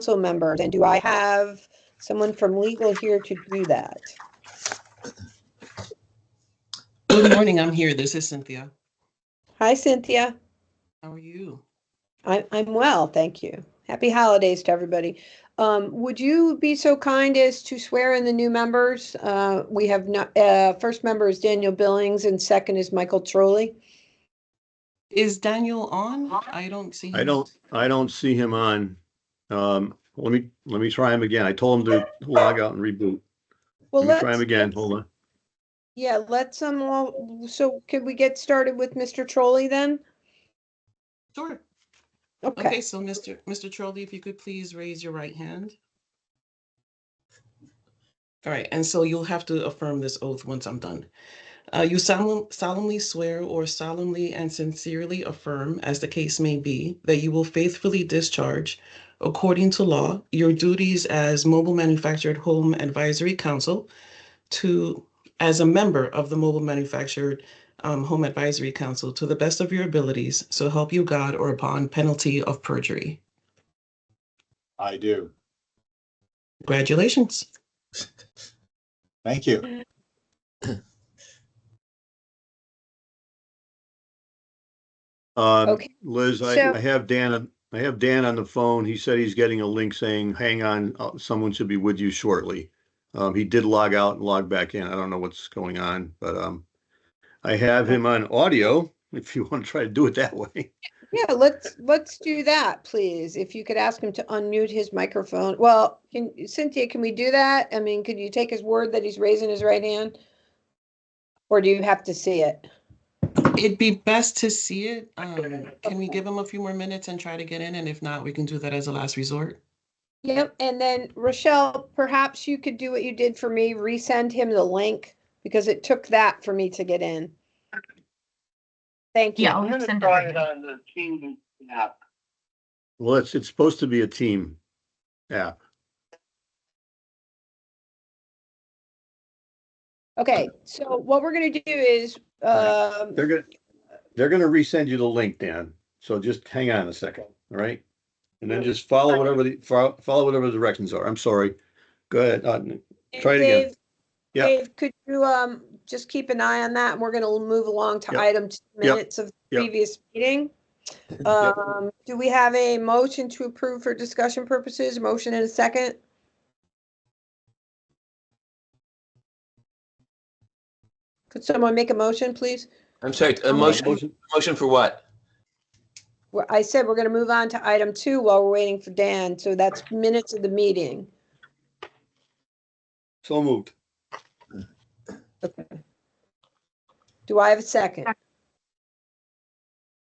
council members. And do I have someone from legal here to do that? Good morning, I'm here. This is Cynthia. Hi, Cynthia. How are you? I'm well, thank you. Happy holidays to everybody. Would you be so kind as to swear in the new members? We have not, first member is Daniel Billings and second is Michael Trolley. Is Daniel on? I don't see him. I don't see him on. Let me try him again. I told him to log out and reboot. Well, Let me try him again. Hold on. Yeah, let's all, so could we get started with Mr. Trolley then? Sure. Okay. Okay, so Mr. Trolley, if you could please raise your right hand. All right, and so you'll have to affirm this oath once I'm done. You solemnly swear or solemnly and sincerely affirm, as the case may be, that you will faithfully discharge, according to law, your duties as Mobile Manufactured Home Advisory Council as a member of the Mobile Manufactured Home Advisory Council to the best of your abilities, so help you God, or upon penalty of perjury. I do. Congratulations. Thank you. Okay. Liz, So- I have Dan on the phone. He said he's getting a link saying, hang on, someone should be with you shortly. He did log out and log back in. I don't know what's going on, but I have him on audio if you want to try to do it that way. Yeah, let's do that, please. If you could ask him to unmute his microphone. Well, Cynthia, can we do that? I mean, could you take his word that he's raising his right hand? Or do you have to see it? It'd be best to see it. Can we give him a few more minutes and try to get in? And if not, we can do that as a last resort. Yep, and then Rochelle, perhaps you could do what you did for me, resend him the link, because it took that for me to get in. Thank you. Yeah, I'm I'll gonna send it try right it now. on the Teams app. Well, it's supposed to be a team app. Okay, so what we're gonna do is, They're gonna resend you the link, Dan. So just hang on a second, all right? And then just follow whatever the directions are. I'm sorry. Go ahead. Try it again. Dave, Yep. Dave, could you just keep an eye on that? And we're gonna move along to Yep. item 2 Yep. minutes of the Yep. previous meeting. Do we have a motion to approve for discussion purposes? Motion and a second? Could someone make a motion, please? I'm sorry, a I'll make motion for what? I said we're gonna move on to item 2 while we're waiting for Dan, so that's minutes of the meeting. So moved. Okay. Do I have a second?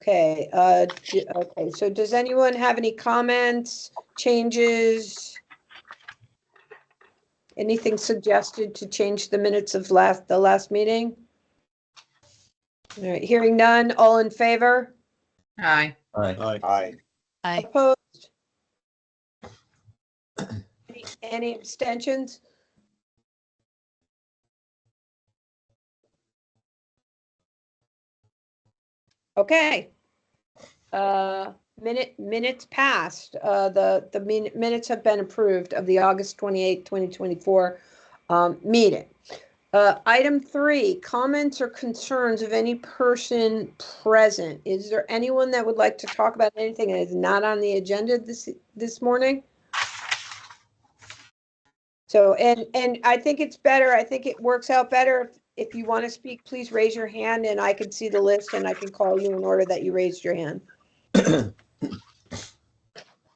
Okay, okay, so does anyone have any comments, changes? Anything suggested to change the minutes of the last meeting? All right, hearing none, all in favor? Aye. Aye. Opposed? Any abstentions? Okay. Minutes passed. The minutes have been approved of the August 28, 2024 meeting. Item 3, comments or concerns of any person present. Is there anyone that would like to talk about anything that is not on the agenda this morning? So, and I think it's better, I think it works out better if you want to speak, please raise your hand and I can see the list and I can call you in order that you raised your hand.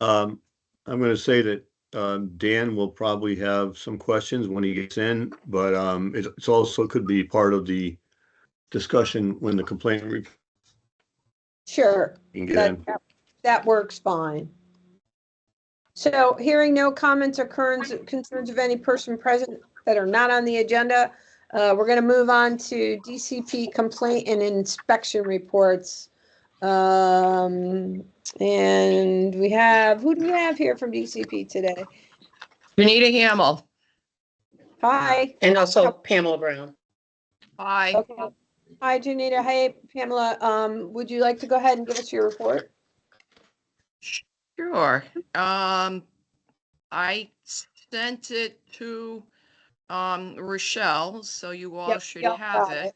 I'm going to say that Dan will probably have some questions when he gets in, but it's also could be part of the discussion when the complaint. Sure, Can get in. that works fine. So hearing no comments or concerns of any person present that are not on the agenda, we're going to move on to DCP complaint and inspection reports. And we have, who do we have here from DCP today? Janita Hamel. Hi. And also Pamela Brown. Hi. Okay. Hi, Janita. Hey, Pamela. Would you like to go ahead and give us your report? Sure. I sent it to Rochelle, so you all Yep, should yep, have got it.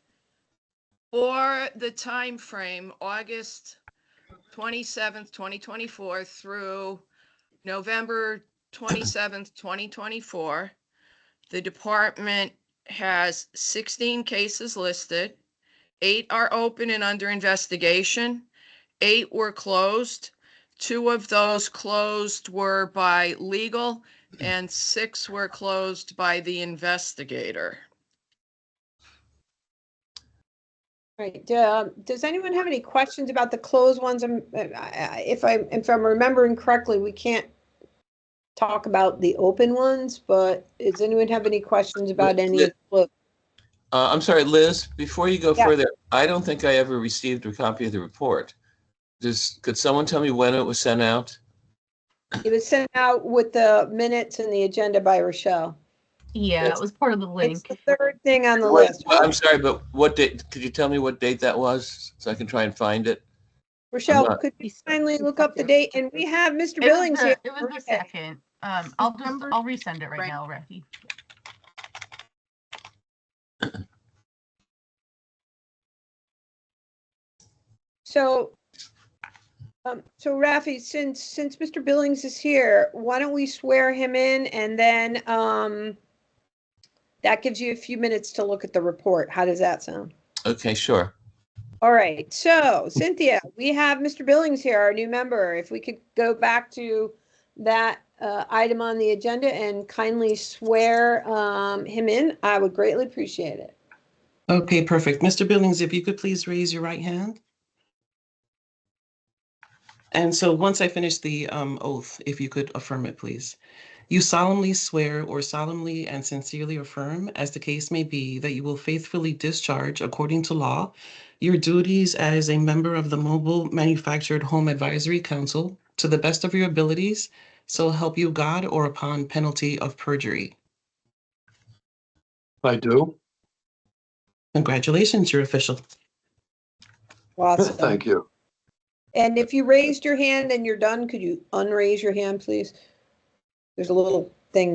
For the time frame, August 27th, 2024 through November 27th, 2024, the department has 16 cases listed. 8 are open and under investigation. 8 were closed. 2 of those closed were by legal and 6 were closed by the investigator. Right. Does anyone have any questions about the closed ones? If I'm remembering correctly, we can't talk about the open ones, but does anyone have any questions about any of the? I'm sorry, Liz, before you go Yeah. further, I don't think I ever received a copy of the report. Could someone tell me when it was sent out? It was sent out with the minutes and the agenda by Rochelle. Yeah, it was part of the It's link. the third thing on the Wait, list. I'm sorry, but what date? Could you tell me what date that was so I can try and find it? Rochelle, not- could you kindly look up the date? And we have Mr. It was Billings here. the second. I'll resend it right now, Rafi. So, Rafi, since Mr. Billings is here, why don't we swear him in, and then that gives you a few minutes to look at the report. How does that sound? Okay, sure. All right. So, Cynthia, we have Mr. Billings here, our new member. If we could go back to that item on the agenda and kindly swear him in, I would greatly appreciate it. Okay, perfect. Mr. Billings, if you could please raise your right hand. And so once I finish the oath, if you could affirm it, please. You solemnly swear or solemnly and sincerely affirm, as the case may be, that you will faithfully discharge, according to law, your duties as a member of the Mobile Manufactured Home Advisory Council to the best of your abilities, so help you God, or upon penalty of perjury. I do. Congratulations, you're official. Awesome. Thank you. And if you raised your hand and you're done, could you unraise your hand, please? There's a little thing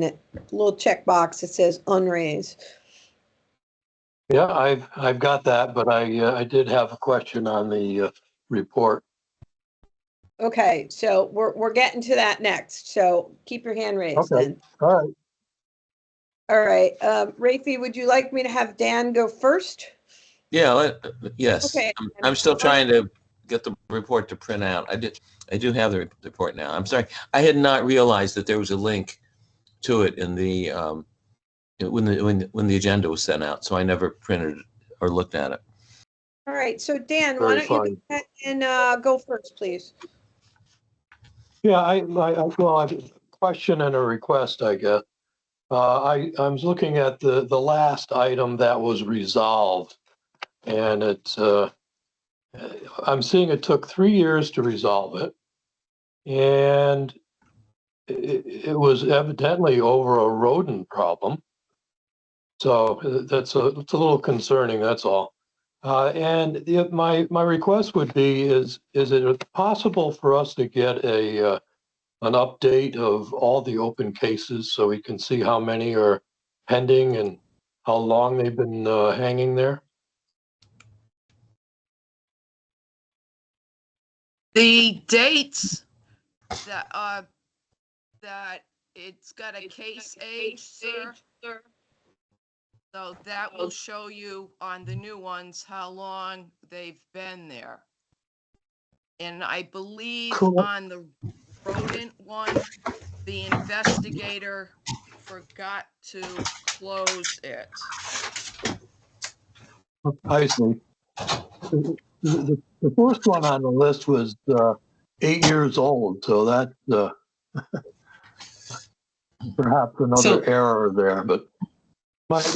little checkbox that says unraise. Yeah, I've got that, but I did have a question on the report. Okay, so we're getting to that next. So keep your hand raised Okay. then. All right. All right, Rafi, would you like me to have Dan go first? Yeah, yes. Okay. I'm still trying to get the report to print out. I do have the report now. I'm sorry. I had not realized that there was a link to it in the when the agenda was sent out, so I never printed it or looked at it. All right, so Dan, Very why don't you go ahead and go first, please? Yeah, I have a question and a request, I guess. I was looking at the last item that was resolved, and it's I'm seeing it took 3 years to resolve it, and it was evidently over a rodent problem. So it's a little concerning. That's all. And my request would be: is it possible for us to get an update of all the open cases so we can see how many are pending and how long they've been hanging there? The dates that it's got a case age, sir. So that will show you on the new ones how long they've been there. And I believe Cool. on the rodent one, the investigator forgot to close it. I see. The first one on the list was 8 years old, so that perhaps another So- error there. But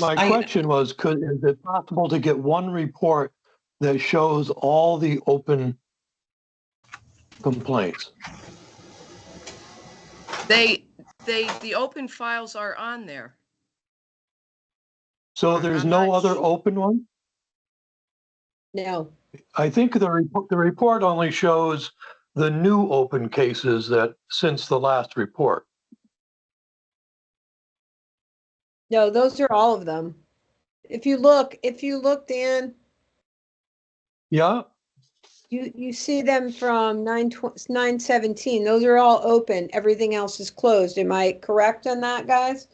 my question was, is it possible to get one report that shows all the open complaints? The open files are on there. So there's I'm no not other su- open one? No. I think the report only shows the new open cases that since the last report. No, those are all of them. If you look, Dan, Yeah, you see them from 9/17. Those are all open. Everything else is closed. Am I correct on that, guys?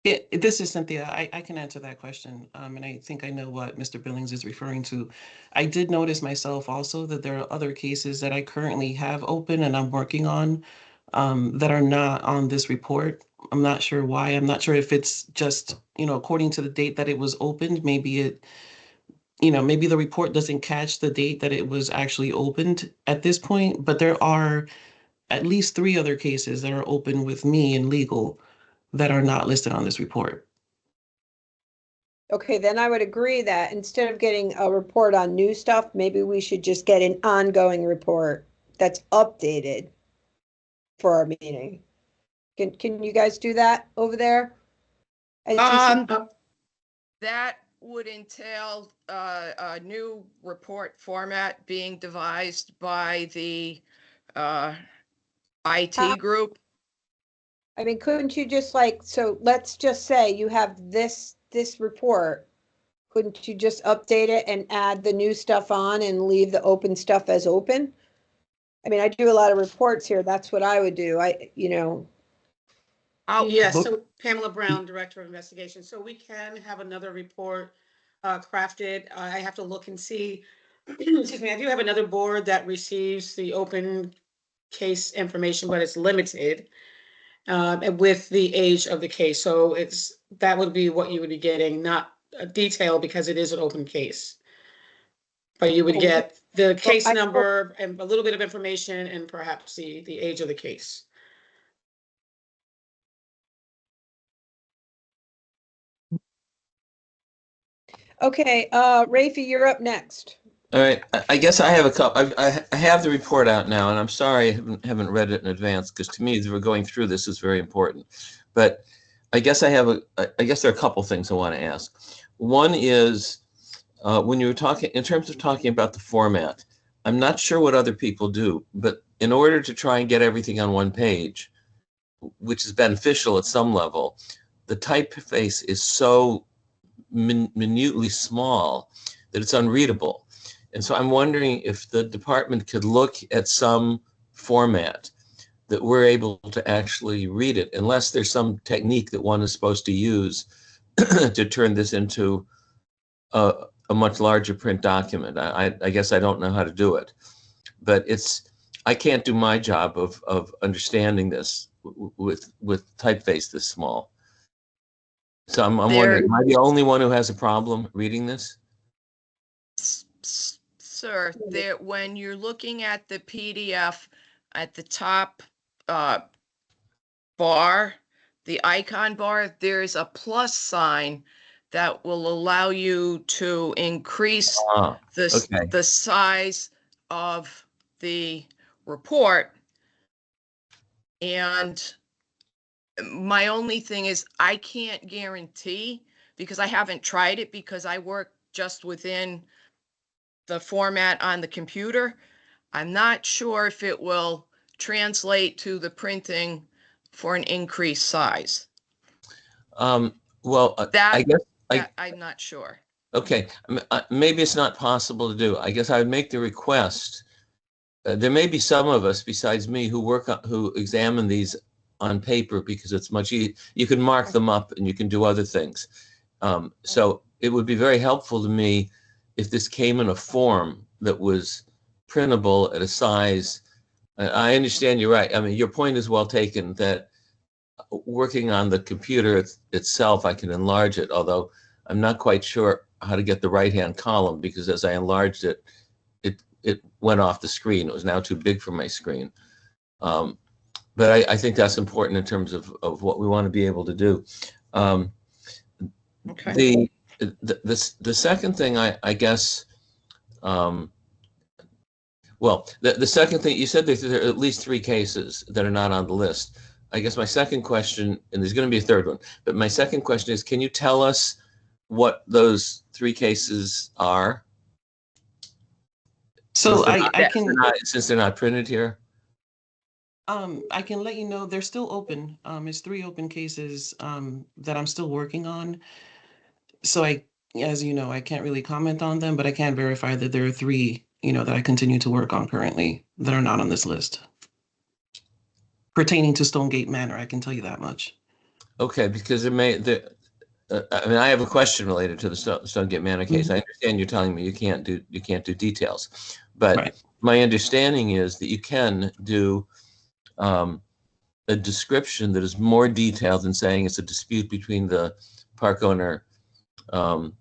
Yeah, this is Cynthia. I can answer that question. And I think I know what Mr. Billings is referring to. I did notice myself also that there are other cases that I currently have open and I'm working on that are not on this report. I'm not sure why. I'm not sure if it's just, according to the date that it was opened, maybe the report doesn't catch the date that it was actually opened at this point, but there are at least 3 other cases that are open with me in legal that are not listed on this report. Okay, then I would agree that instead of getting a report on new stuff, maybe we should just get an ongoing report that's updated for our meeting. Can you guys do that over there? At TC? That would entail a new report format being devised by the IT group. I mean, couldn't you just so let's just say you have this report. Couldn't you just update it and add the new stuff on and leave the open stuff as open? I mean, I do a lot of reports here. That's what I would do. Yes, Look- so Pamela Brown, Director of Investigation. So we can have another report crafted. I have to look and see. Excuse me, I do have another board that receives the open case information, but it's limited and with the age of the case. So that would be what you would be getting, not a detail because it is an open case. But you would get the case number and a little bit of information and perhaps the age of the case. Okay, Rafi, you're up next. All right, I guess I have a couple. I have the report out now, and I'm sorry I haven't read it in advance because to me, as we're going through this, is very important. But I guess I guess there are a couple things I want to ask. One is when you were talking in terms of talking about the format. I'm not sure what other people do, but in order to try and get everything on one page, which is beneficial at some level, the typeface is so minutely small that it's unreadable. And so I'm wondering if the department could look at some format that we're able to actually read it, unless there's some technique that one is supposed to use to turn this into a much larger print document. I guess I don't know how to do it, but I can't do my job of understanding this with typeface this small. So I'm wondering, am I the only one who has a problem reading this? Sir, when you're looking at the PDF at the top bar, the icon bar, there's a plus sign that will allow you to increase the size of the report. And my only thing is I can't guarantee, because I haven't tried it, because I work just within the format on the computer. I'm not sure if it will translate to the printing for an increased size. Well, I guess I'm not sure. Okay, maybe it's not possible to do. I guess I would make the request. There may be some of us besides me who examine these on paper because it's much easier. You can mark them up and you can do other things. So it would be very helpful to me if this came in a form that was printable at a size. I understand you're right. I mean, your point is well taken that working on the computer itself, I can enlarge it, although I'm not quite sure how to get the right-hand column because as I enlarged it, it went off the screen. It was now too big for my screen. But I think that's important in terms of what we want to be able to do. Okay. The second thing I guess, well, the second thing, you said there are at least 3 cases that are not on the list. I guess my second question, and there's going to be a third one, but my second question is, can you tell us what those 3 cases are? So I can, since they're not printed here. I can let you know they're still open. It's 3 open cases that I'm still working on. So as you know, I can't really comment on them, but I can verify that there are 3, that I continue to work on currently that are not on this list. Pertaining to Stonegate Manor, I can tell you that much. Okay, because I mean, I have a question related to the Stonegate Manor case. I understand you're telling me you can't do details, but Right. my understanding is that you can do a description that is more detailed than saying it's a dispute between the park owner and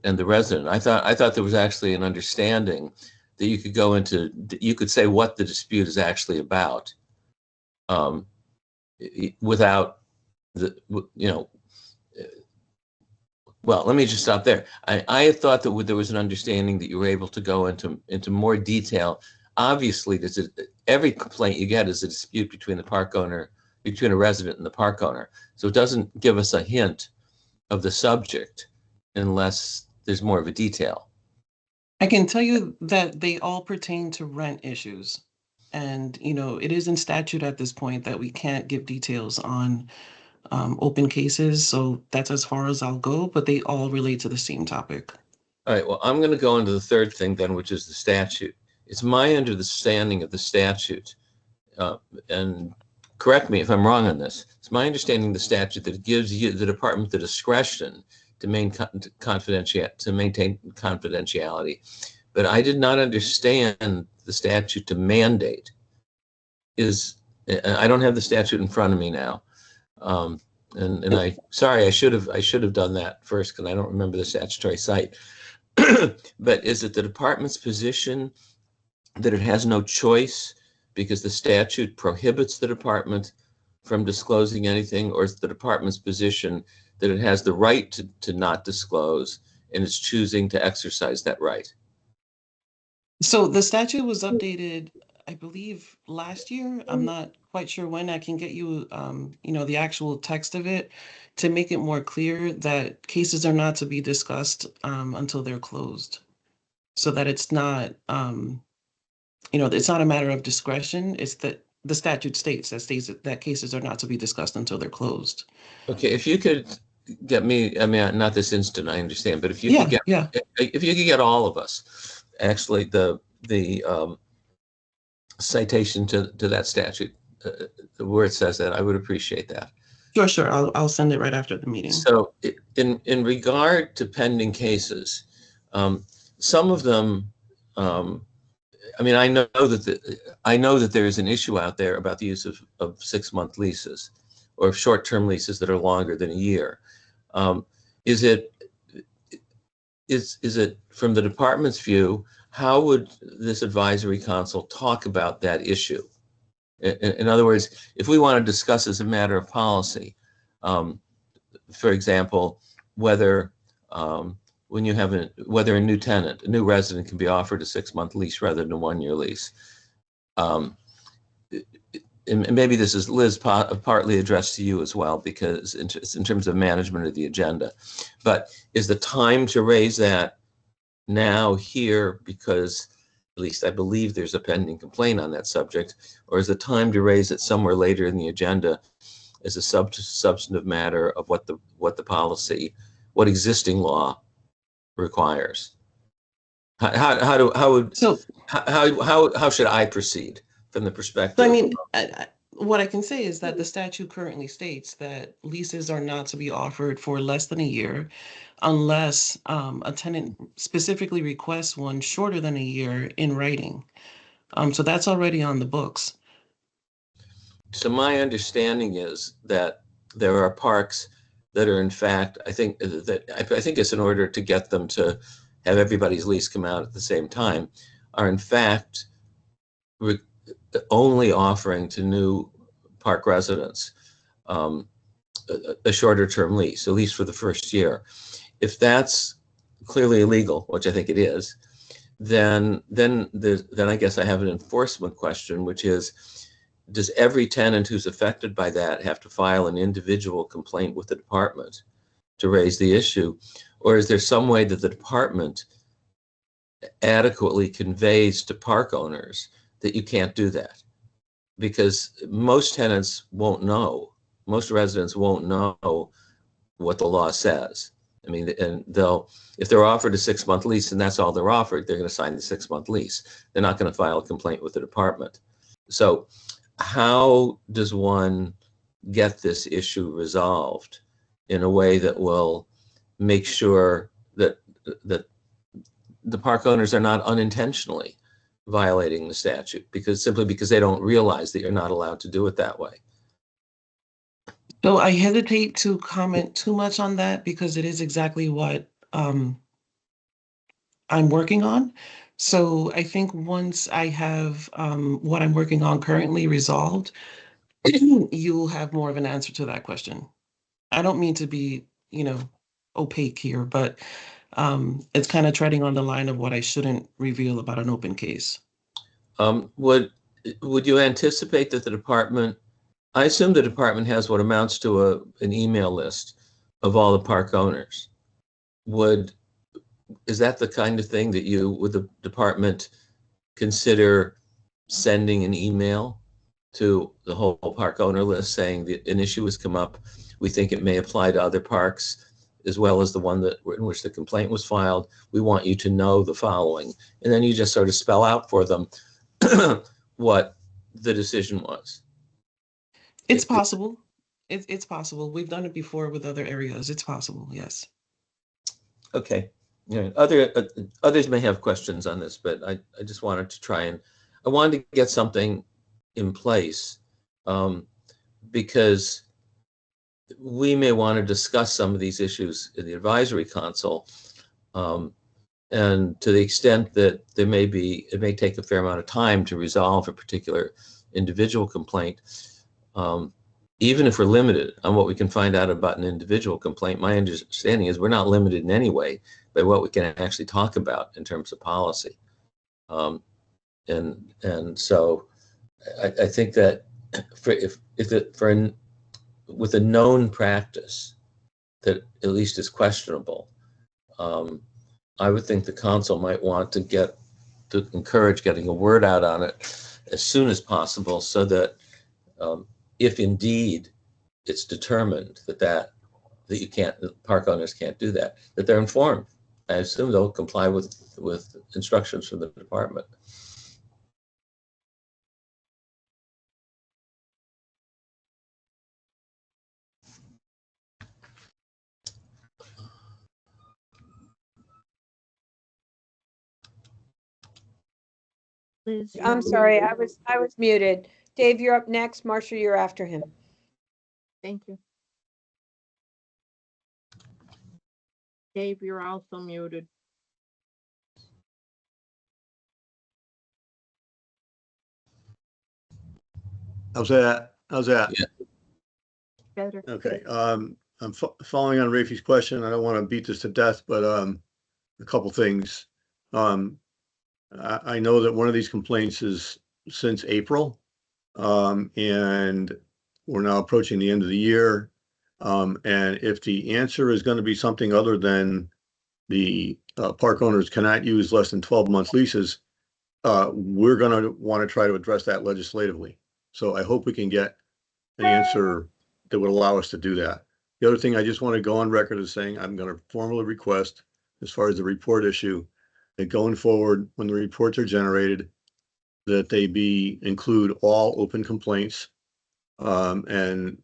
the resident. I thought there was actually an understanding that you could go into, you could say what the dispute is actually about, without the, well, let me just stop there. I had thought that there was an understanding that you were able to go into more detail. Obviously, every complaint you get is a dispute between a resident and the park owner. So it doesn't give us a hint of the subject unless there's more of a detail. I can tell you that they all pertain to rent issues. And, it is in statute at this point that we can't give details on open cases. So that's as far as I'll go, but they all relate to the same topic. All right, well, I'm going to go into the third thing then, which is the statute. It's my understanding of the statute, and correct me if I'm wrong on this, it's my understanding of the statute that it gives you, the department, the discretion to maintain confidentiality. But I did not understand the statute to mandate. I don't have the statute in front of me now. And sorry, I should have done that first because I don't remember the statutory site. But is it the department's position that it has no choice because the statute prohibits the department from disclosing anything, or is it the department's position that it has the right to not disclose and it's choosing to exercise that right? So the statute was updated, I believe, last year. I'm not quite sure when. I can get you, the actual text of it to make it more clear that cases are not to be discussed until they're closed, so that it's not, it's not a matter of discretion. It's that the statute states that cases are not to be discussed until they're closed. Okay, if you could get me, I mean, not this instant, I understand, but if you could if you could get all of us, actually, the citation to that statute, where it says that, I would appreciate that. Sure. I'll send it right after the meeting. So in regard to pending cases, some of them, I mean, I know that there is an issue out there about the use of 6-month leases or short-term leases that are longer than a year. Is it from the department's view, how would this advisory council talk about that issue? In other words, if we want to discuss as a matter of policy, for example, whether whether a new tenant, a new resident can be offered a 6-month lease rather than a 1-year lease. And maybe this is, Liz, partly addressed to you as well, because in terms of management of the agenda. But is the time to raise that now here, because at least I believe there's a pending complaint on that subject, or is the time to raise it somewhere later in the agenda as a substantive matter of what the policy, what existing law requires? How should I proceed from the perspective? So, I mean, what I can say is that the statute currently states that leases are not to be offered for less than a year unless a tenant specifically requests one shorter than a year in writing. So that's already on the books. So my understanding is that there are parks that are, in fact, I think it's in order to get them to have everybody's lease come out at the same time, are in fact only offering to new park residents a shorter term lease, at least for the first year. If that's clearly illegal, which I think it is, then I guess I have an enforcement question, which is, does every tenant who's affected by that have to file an individual complaint with the department to raise the issue? Or is there some way that the department adequately conveys to park owners that you can't do that? because most tenants won't know, most residents won't know what the law says. I mean, and if they're offered a 6-month lease and that's all they're offered, they're going to sign the 6-month lease. They're not going to file a complaint with the department. So how does one get this issue resolved in a way that will make sure that the park owners are not unintentionally violating the statute simply because they don't realize that you're not allowed to do it that way? So I hesitate to comment too much on that because it is exactly what I'm working on. So I think once I have what I'm working on currently resolved, you'll have more of an answer to that question. I don't mean to be, opaque here, but it's kind of treading on the line of what I shouldn't reveal about an open case. Would you anticipate that the department, I assume the department has what amounts to an email list of all the park owners. Is that the kind of thing that would the department consider sending an email to the whole park owner list saying that an issue has come up, we think it may apply to other parks as well as the one in which the complaint was filed, we want you to know the following, and then you just sort of spell out for them what the decision was? It's possible. It's possible. We've done it before with other areas. It's possible, yes. Okay. Yeah. Others may have questions on this, but I just wanted to I wanted to get something in place because we may want to discuss some of these issues in the advisory council. And to the extent that it may take a fair amount of time to resolve a particular individual complaint. Even if we're limited on what we can find out about an individual complaint, my understanding is we're not limited in any way by what we can actually talk about in terms of policy. And so I think that with a known practice that at least is questionable, I would think the council might want to encourage getting a word out on it as soon as possible, so that if indeed it's determined that park owners can't do that they're informed. I assume they'll comply with instructions from the department. Liz, I'm sorry, I was muted. Dave, you're up next. Marcia, you're after him. Thank you. Dave, you're also muted. How's that? Yeah. Better. Okay, I'm following on Rafi's question. I don't want to beat this to death, but a couple things. I know that one of these complaints is since April, and we're now approaching the end of the year. And if the answer is going to be something other than the park owners cannot use less than 12-month leases, we're going to want to try to address that legislatively. So I hope we can get an answer that would allow us to do that. The other thing I just want to go on record as saying, I'm going to formally request, as far as the report issue, that going forward, when the reports are generated, that they include all open complaints, and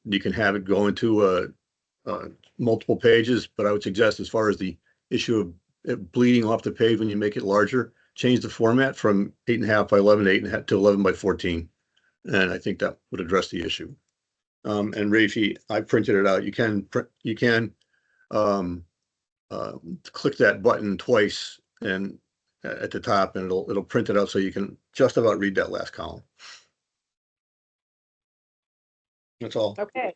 you can have it go into multiple pages. But I would suggest, as far as the issue of it bleeding off the page when you make it larger, change the format from 8.5 by 11 to 8.5 to 11 by 14, and I think that would address the issue. And Rafi, I printed it out. You can click that button twice and at the top, and it'll print it out so you can just about read that last column. That's all. Okay.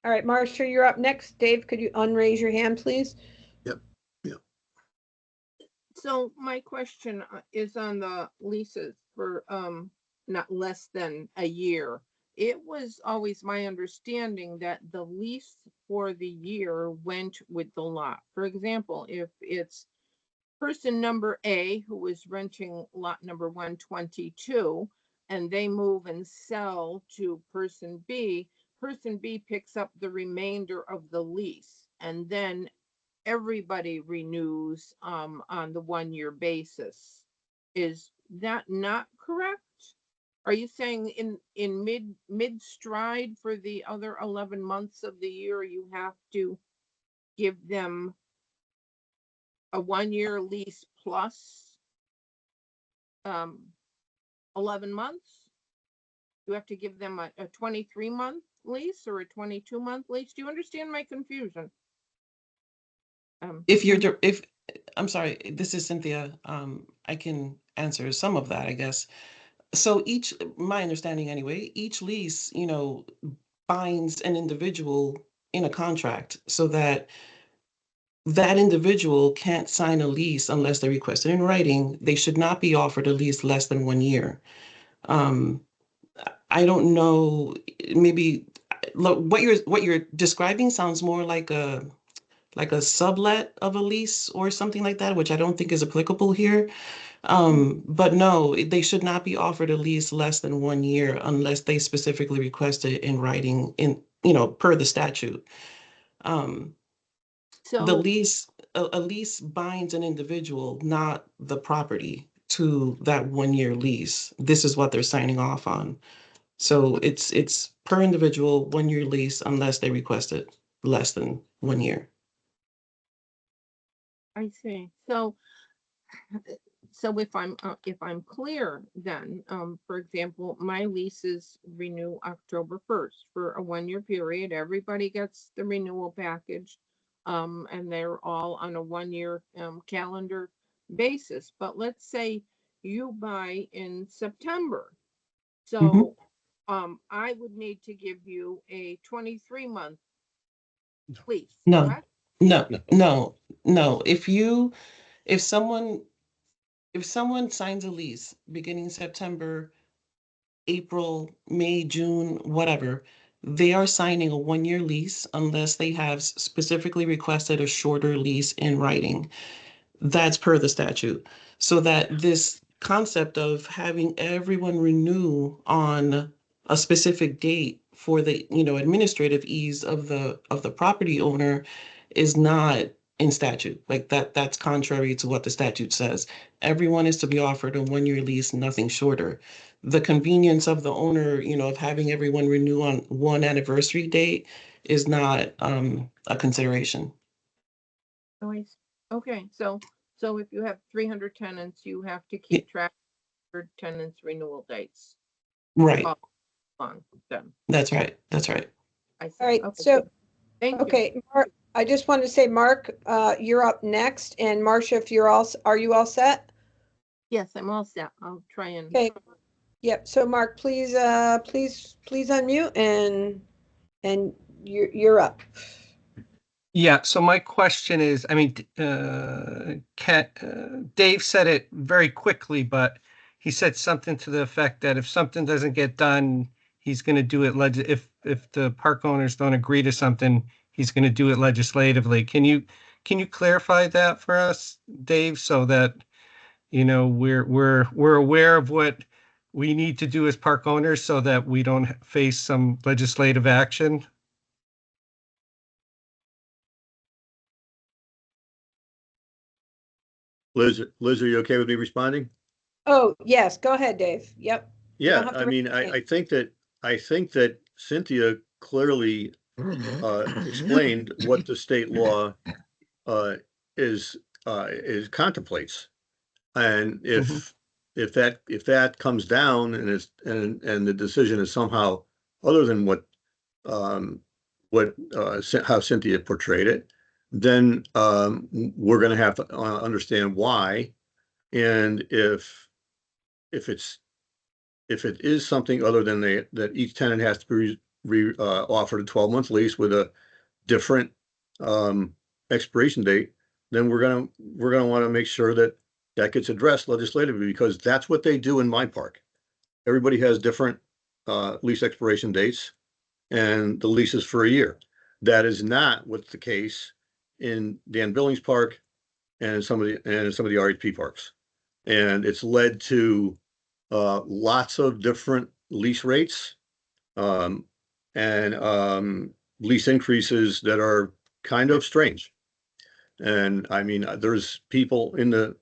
All right, Marcia, you're up next. Dave, could you unraise your hand, please? Yep. So my question is on the leases for not less than a year. It was always my understanding that the lease for the year went with the lot. For example, if it's person number A who was renting lot number 122, and they move and sell to person B, person B picks up the remainder of the lease, and then everybody renews on the 1-year basis. Is that not correct? Are you saying in mid stride for the other 11 months of the year, you have to give them a 1-year lease plus 11 months? You have to give them a 23-month lease or a 22-month lease? Do you understand my confusion? If I'm sorry, this is Cynthia. I can answer some of that, I guess. So my understanding anyway, each lease, binds an individual in a contract so that that individual can't sign a lease unless they request it in writing. They should not be offered a lease less than 1 year. I don't know, maybe look, what you're describing sounds more like a sublet of a lease or something like that, which I don't think is applicable here. But no, they should not be offered a lease less than 1 year unless they specifically request it in writing per the statute. The So lease, a lease binds an individual, not the property, to that 1 year lease. This is what they're signing off on. So it's per individual 1 year lease unless they request it less than 1 year. I see. So if I'm clear, then, for example, my leases renew October 1st for a 1-year period. Everybody gets the renewal package, and they're all on a 1-year calendar basis. But let's say you buy in September, so I would need to give you a 23-month lease, No, correct? no. If someone signs a lease beginning September, April, May, June, whatever, they are signing a 1 year lease unless they have specifically requested a shorter lease in writing. That's per the statute. So that this concept of having everyone renew on a specific date for the, administrative ease of the property owner is not in statute. Like that's contrary to what the statute says. Everyone is to be offered a 1 year lease, nothing shorter. The convenience of the owner, of having everyone renew on one anniversary date is not a consideration. Okay, so if you have 300 tenants, you have to keep track of your tenants' renewal dates. Right. On them. That's right. That's right. I see. All right, Okay. so, Thank you. okay, Mark, I just wanted to say, Mark, you're up next, and Marcia, if are you all set? Yes, I'm all set. I'll try and. Okay, yep, so Mark, please unmute and you're up. Yeah, so my question is, Dave said it very quickly, but he said something to the effect that if something doesn't get done, he's going to do it. If the park owners don't agree to something, he's going to do it legislatively. Can you clarify that for us, Dave, so that we're aware of what we need to do as park owners, so that we don't face some legislative action? Liz, are you okay with me responding? Oh, yes, go ahead, Dave. Yep. Yeah, have to I mean, I think that Cynthia clearly explained what the state law is contemplates. And if that comes down and the decision is somehow other than how Cynthia portrayed it, then we're going to have to understand why. And if it is something other than that each tenant has to be offered a 12-month lease with a different expiration date, then we're gonna want to make sure that gets addressed legislatively, because that's what they do in my park. Everybody has different lease expiration dates, and the lease is for a year. That is not what's the case in Dan Billings Park and some of the RHP parks, and it's led to lots of different lease rates, and lease increases that are kind of strange. And I mean, there's people in the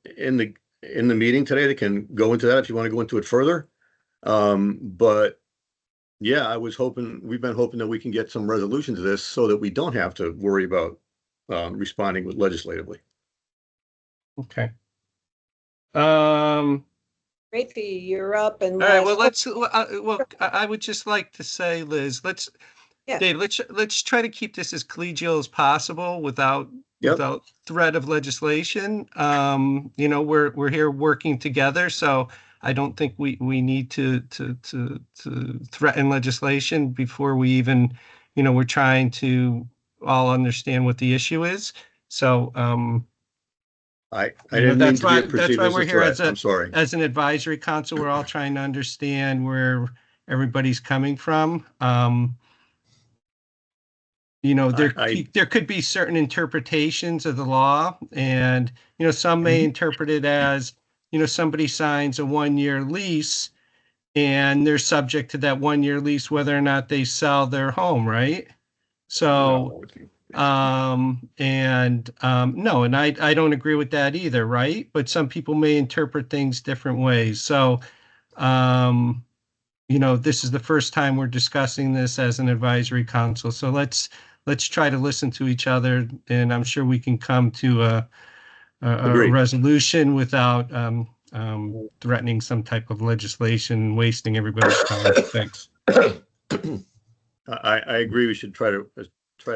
meeting today that can go into that if you want to go into it further. But yeah, we've been hoping that we can get some resolution to this so that we don't have to worry about responding with legislatively. Okay. Rafi, you're up and All right, well, last. I would just like to say, Liz, Yeah. Dave, let's try to keep this as collegial as possible without threat of legislation. We're here working together, so I don't think we need to threaten legislation before we even, we're trying to all understand what the issue is. So, I didn't mean to be perceived as we're a here threat. I'm sorry. As an advisory council. We're all trying to understand where everybody's coming from. There could be certain interpretations of the law, and some may interpret it as somebody signs a 1-year lease and they're subject to that 1-year lease whether or not they sell their home, right? So no, and I don't agree with that either, right? But some people may interpret things different ways. So this is the first time we're discussing this as an advisory council, so let's try to listen to each other, and I'm sure we can come to a resolution without threatening some type of legislation, wasting everybody's time. Thanks. I agree. We should try to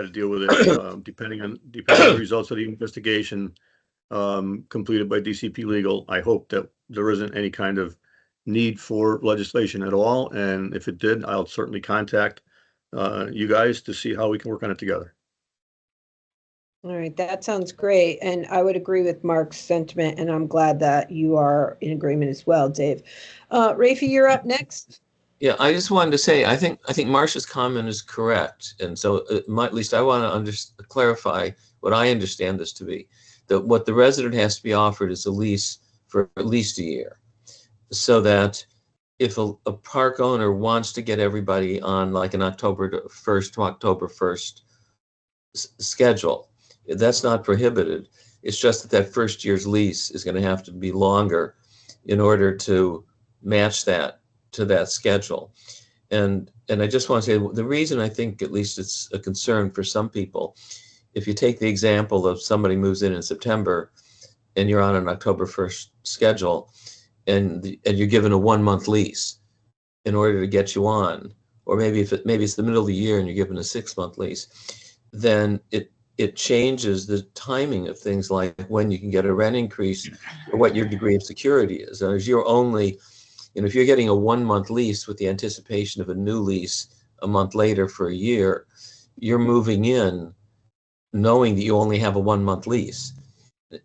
deal with it, depending on the results of the investigation completed by DCP Legal. I hope that there isn't any kind of need for legislation at all, and if it did, I'll certainly contact you guys to see how we can work on it together. All right, that sounds great. And I would agree with Mark's sentiment, and I'm glad that you are in agreement as well, Dave. Rafi, you're up next. Yeah, I just wanted to say, I think Marcia's comment is correct. And so at least I want to clarify what I understand this to be, that what the resident has to be offered is a lease for at least a year, so that if a park owner wants to get everybody on like an October 1st to October 1st schedule, that's not prohibited. It's just that first year's lease is going to have to be longer in order to match that to that schedule. And I just want to say, the reason I think at least it's a concern for some people, if you take the example of somebody moves in September and you're on an October 1st schedule, and you're given a 1-month lease in order to get you on, or maybe it's the middle of the year and you're given a 6-month lease, then it changes the timing of things like when you can get a rent increase or what your degree of security is. And as you're only, if you're getting a 1-month lease with the anticipation of a new lease a month later for a year, you're moving in knowing that you only have a 1-month lease.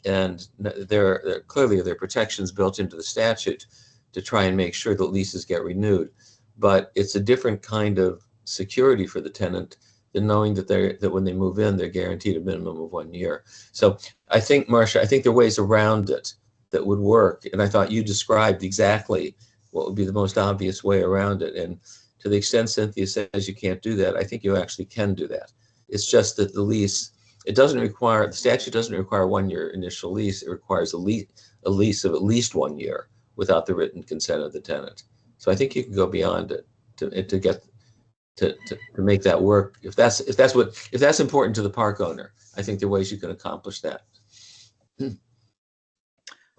And there clearly are protections built into the statute to try and make sure that leases get renewed. But it's a different kind of security for the tenant than knowing that when they move in, they're guaranteed a minimum of 1 year. So I think, Marcia, there are ways around it that would work. And I thought you described exactly what would be the most obvious way around it. And to the extent Cynthia says you can't do that, I think you actually can do that. It's just that the statute doesn't require a 1-year initial lease. It requires a lease of at least 1 year without the written consent of the tenant. So I think you can go beyond it to make that work. If that's important to the park owner, I think there are ways you can accomplish that. Can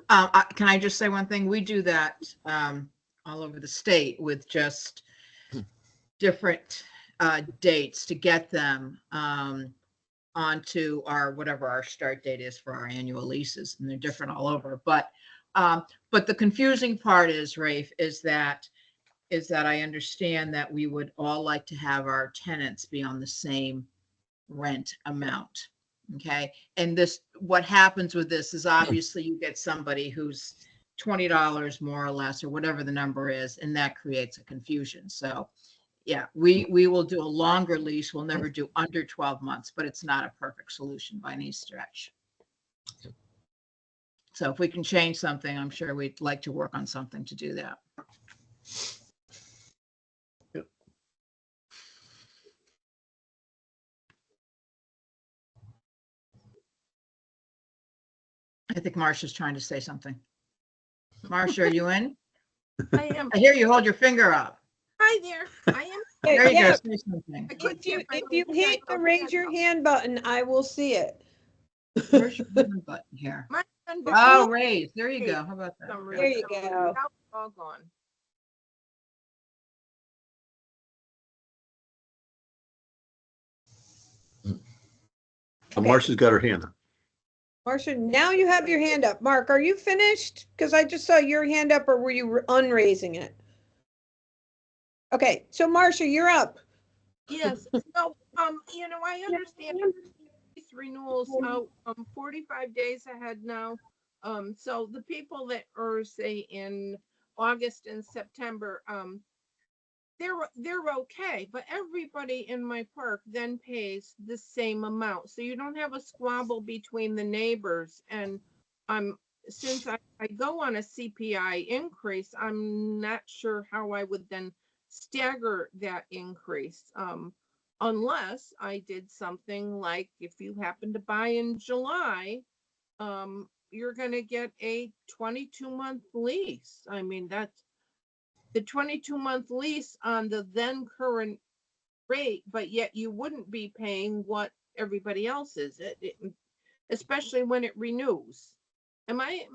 I just say one thing? We do that all over the state with just different dates to get them onto whatever our start date is for our annual leases, and they're different all over. But the confusing part is, Rafe, is that I understand that we would all like to have our tenants be on the same rent amount. Okay. And what happens with this is obviously you get somebody who's $20 more or less, or whatever the number is, and that creates a confusion. So yeah, we will do a longer lease. We'll never do under 12 months, but it's not a perfect solution by any stretch. So if we can change something, I'm sure we'd like to work on something to do that. I think Marcia's trying to say something. Marcia, are you in? I am. I hear you hold your finger up. Hi there. I am. There you Yeah. go. Say something. I couldn't hear If my you own hit the hand. raise your hand button, I will see it. Where's your hand button here? My hand is Oh, moving raise. There you go. How about for that? some There you reason. go. Now it's all gone. So Marcia's got her hand up. Marcia, now you have your hand up. Mark, are you finished? Because I just saw your hand up, or were you unraising it? Okay, so Marcia, you're up. Yes, so, you know, I understand these renewals out 45 days ahead now. So the people that are, say, in August and September, they're okay, but everybody in my park then pays the same amount. So you don't have a squabble between the neighbors. And since I go on a CPI increase, I'm not sure how I would then stagger that increase. Unless I did something like, if you happen to buy in July, you're gonna get a 22-month lease. I mean, that's the 22-month lease on the then current rate, but yet you wouldn't be paying what everybody else is, especially when it renews. Am I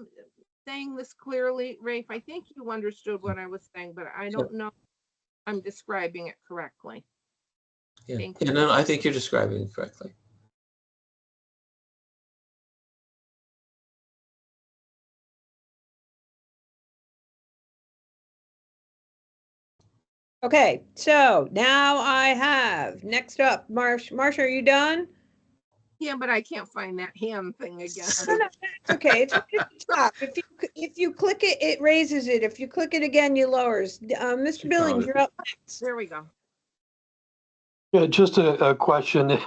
saying this clearly, Rafe? I think you understood what I was saying, but I don't know I'm describing it correctly. Yeah, Thank yeah, you. no, I think you're describing it correctly. Okay, so now I have, next up, Marcia, are you done? Yeah, but I can't find that hand thing again. No, no, it's okay. It's right at the top. If you click it, it raises it. If you click it again, you lowers. Mr. Billings, you're up next. There we go. Yeah, just a question.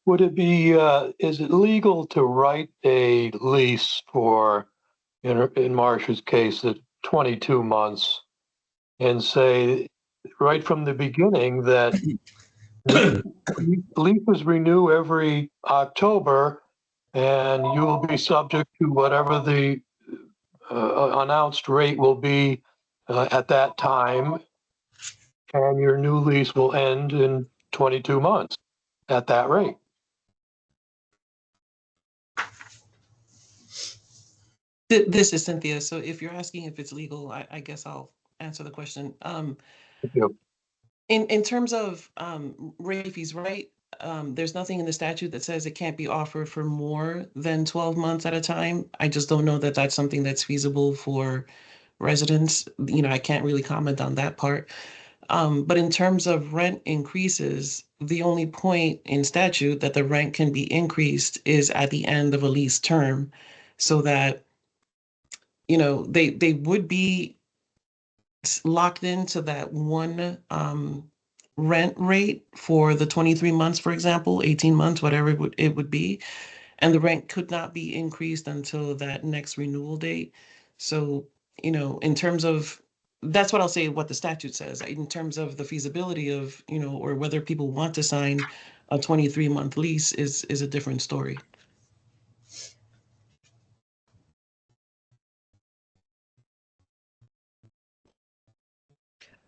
Would it be, is it legal to write a lease for, in Marcia's case, at 22 months and say right from the beginning that leases renew every October and you will be subject to whatever the announced rate will be at that time, and your new lease will end in 22 months at that rate? This is Cynthia. So if you're asking if it's legal, I guess I'll answer the question. Thank you. In terms of Rafe's right, there's nothing in the statute that says it can't be offered for more than 12 months at a time. I just don't know that that's something that's feasible for residents. You know, I can't really comment on that part. But in terms of rent increases, the only point in statute that the rent can be increased is at the end of a lease term, so that, you know, they would be locked into that one rent rate for the 23 months, for example, 18 months, whatever it would be. And the rent could not be increased until that next renewal date. So, you know, in terms of, that's what I'll say, what the statute says. In terms of the feasibility of, you know, or whether people want to sign a 23-month lease is a different story.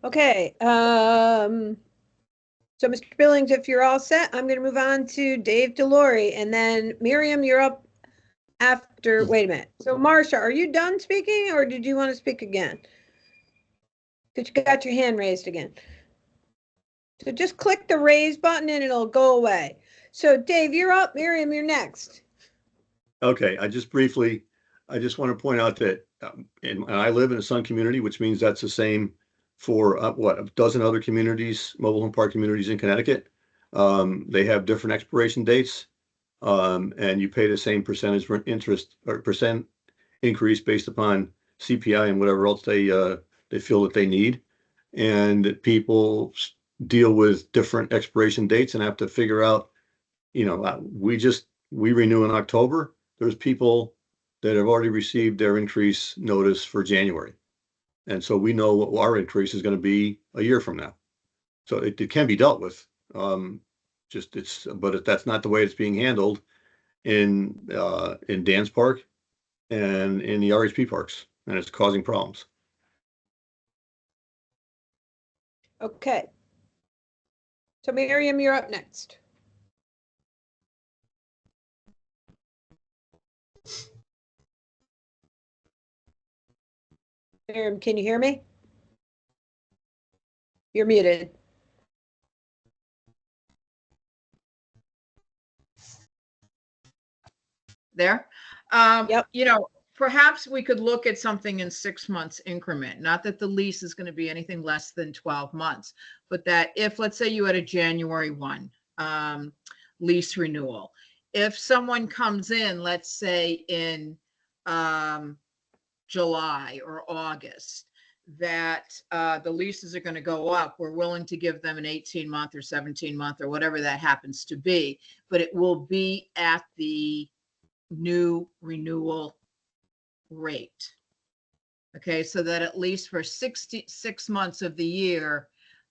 Okay, so Mr. Billings, if you're all set, I'm gonna move on to Dave Delory, and then Miriam, you're up after, wait a minute. So Marcia, are you done speaking, or did you want to speak again? Because you got your hand raised again. So just click the raise button and it'll go away. So Dave, you're up. Miriam, you're next. Okay, I just want to point out that, and I live in a Sun community, which means that's the same for a dozen other communities, mobile home park communities in Connecticut. They have different expiration dates, and you pay the same percentage for interest or percent increase based upon CPI and whatever else they feel that they need. And people deal with different expiration dates and have to figure out, you know, we renew in October. There's people that have already received their increase notice for January. And so we know what our increase is going to be a year from now. So it can be dealt with. But that's not the way it's being handled in Dan's Park and in the RHP parks, and it's causing problems. Okay. So Miriam, you're up next. Miriam, can you hear me? You're muted. There. Yep. You know, perhaps we could look at something in 6 months increment. Not that the lease is going to be anything less than 12 months, but that if, let's say you had a January 1 lease renewal, if someone comes in, let's say in July or August, that the leases are going to go up, we're willing to give them an 18-month or 17-month or whatever that happens to be, but it will be at the new renewal rate. Okay, so that at least for 66 months of the year,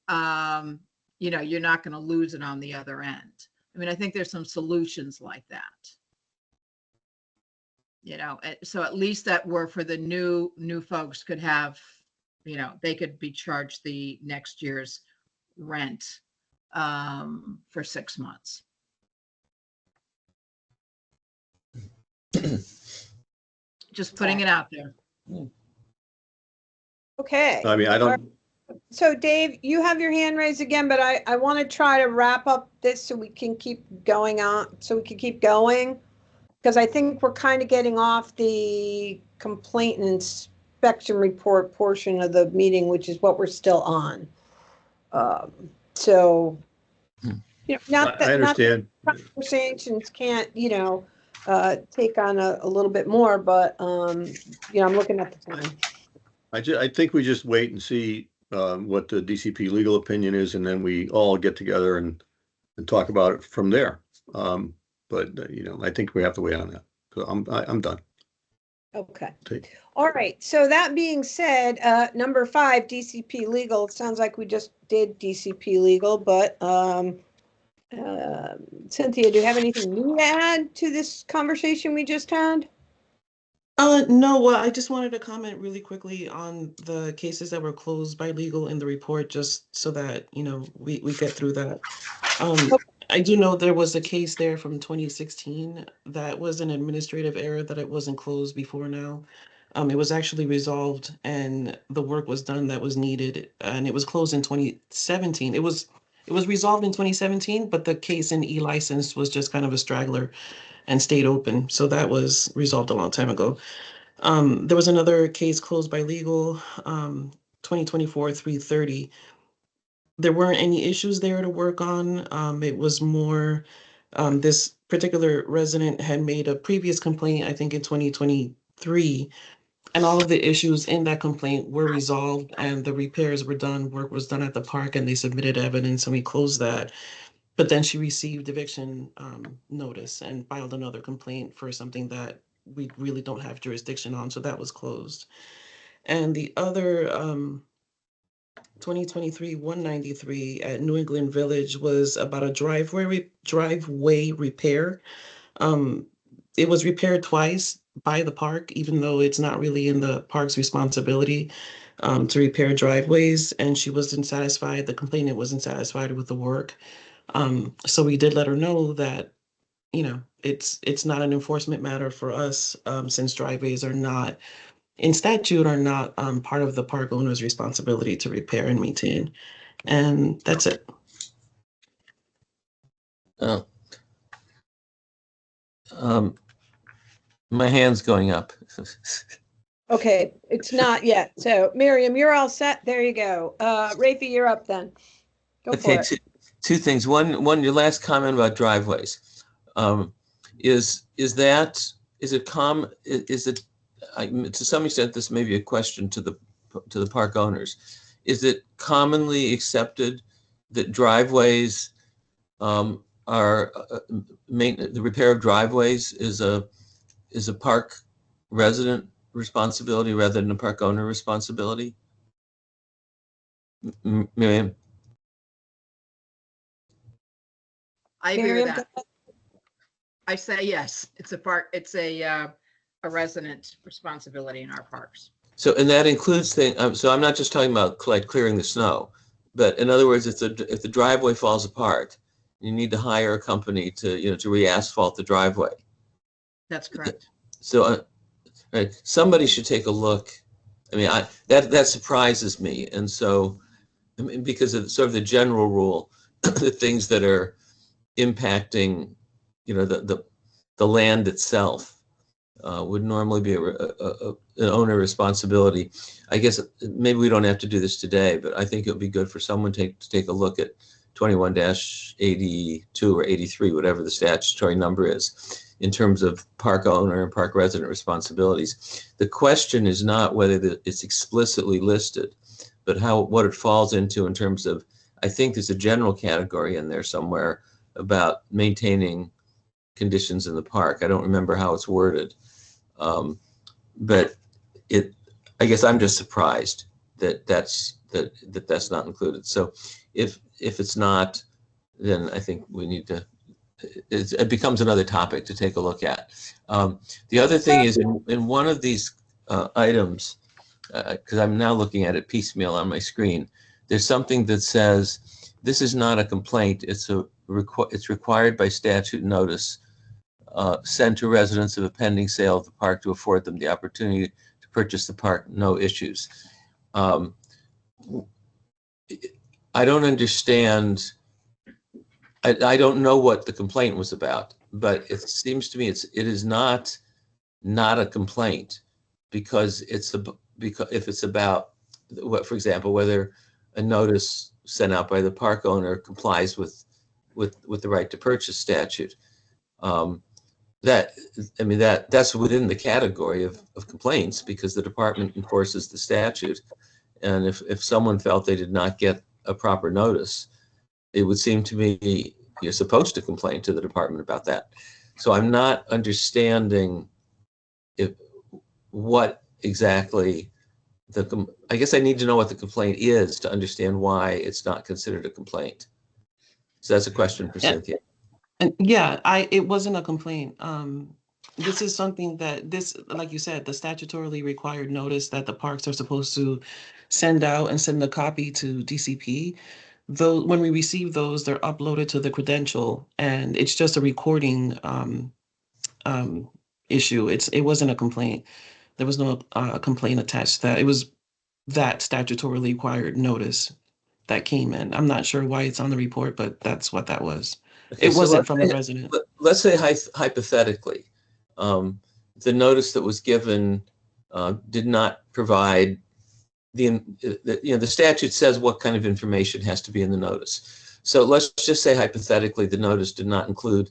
you know, you're not going to lose it on the other end. I mean, I think there's some solutions like that. You know, so at least that were for the new folks could have, you know, they could be charged the next year's rent for 6 months. Just putting it out there. Okay. I mean, I don't, So Dave, you have your hand raised again, but I want to try to wrap up this so we can keep going on, so we can keep going. Because I think we're kind of getting off the complaint and inspection report portion of the meeting, which is what we're still on. So, you know, not that, I understand. not that conversations can't, you know, take on a little bit more, but, you know, I'm looking at the time. I think we just wait and see what the DCP legal opinion is, and then we all get together and talk about it from there. But you know, I think we have to wait on that. So I'm done. Okay. Take. All right. So that being said, number 5, DCP legal. It sounds like we just did DCP legal, but Cynthia, do you have anything new to add to this conversation we just had? No, well, I just wanted to comment really quickly on the cases that were closed by legal in the report, just so that, you know, we get through that. I do know there was a case there from 2016 that was an administrative error that it wasn't closed before now. It was actually resolved and the work was done that was needed, and it was closed in 2017. It was resolved in 2017, but the case in e-license was just kind of a straggler and stayed open. So that was resolved a long time ago. There was another case closed by legal, 2024-330. There weren't any issues there to work on. It was more, this particular resident had made a previous complaint, I think in 2023, and all of the issues in that complaint were resolved and the repairs were done, work was done at the park, and they submitted evidence and we closed that. But then she received eviction notice and filed another complaint for something that we really don't have jurisdiction on, so that was closed. And the other 2023-193 at New England Village was about a driveway repair. It was repaired twice by the park, even though it's not really in the park's responsibility to repair driveways, and she wasn't satisfied, the complainant wasn't satisfied with the work. So we did let her know that, you know, it's not an enforcement matter for us, since driveways are not, in statute, are not part of the park owner's responsibility to repair and maintain. And that's it. Oh. My hand's going up. Okay, it's not yet. So Miriam, you're all set. There you go. Rafi, you're up then. Go for it. Two things. One, your last comment about driveways. Is it to some extent, this may be a question to the park owners. Is it commonly accepted that driveways the repair of driveways is a park resident responsibility rather than a park owner responsibility? Miriam? I agree with Miriam, that. I say yes, it's a resident responsibility in our parks. So, and that includes so I'm not just talking about like clearing the snow, but in other words, if the driveway falls apart, you need to hire a company to, to re-asphalt the driveway. That's correct. So, right, somebody should take a look. I mean, that surprises me. And so, I mean, because of sort of the general rule, the things that are impacting, the land itself would normally be an owner responsibility. I guess maybe we don't have to do this today, but I think it would be good for someone to take a look at 21-82 or 83, whatever the statutory number is, in terms of park owner and park resident responsibilities. The question is not whether it's explicitly listed, but what it falls into in terms of, I think there's a general category in there somewhere about maintaining conditions in the park. I don't remember how it's worded. But I guess I'm just surprised that that's not included. So if it's not, then I think we need to, it becomes another topic to take a look at. The other thing is in one of these items, because I'm now looking at it piecemeal on my screen, there's something that says, this is not a complaint, it's required by statute notice sent to residents of a pending sale of the park to afford them the opportunity to purchase the park, no issues. I don't understand. I don't know what the complaint was about, but it seems to me it is not a complaint because if it's about what, for example, whether a notice sent out by the park owner complies with the right to purchase statute. That's within the category of complaints because the department enforces the statute. And if someone felt they did not get a proper notice, it would seem to me you're supposed to complain to the department about that. So I'm not understanding what exactly I guess I need to know what the complaint is to understand why it's not considered a complaint. So that's a question for Cynthia. And yeah, it wasn't a complaint. This is something that like you said, the statutorily required notice that the parks are supposed to send out and send a copy to DCP. Though when we receive those, they're uploaded to the credential, and it's just a recording issue. It wasn't a complaint. There was no complaint attached to that. It was that statutorily required notice that came in. I'm not sure why it's on the report, but that's what that was. Okay, It so wasn't from the resident. Let's say hypothetically, the notice that was given did not provide the statute says what kind of information has to be in the notice. So let's just say hypothetically the notice did not include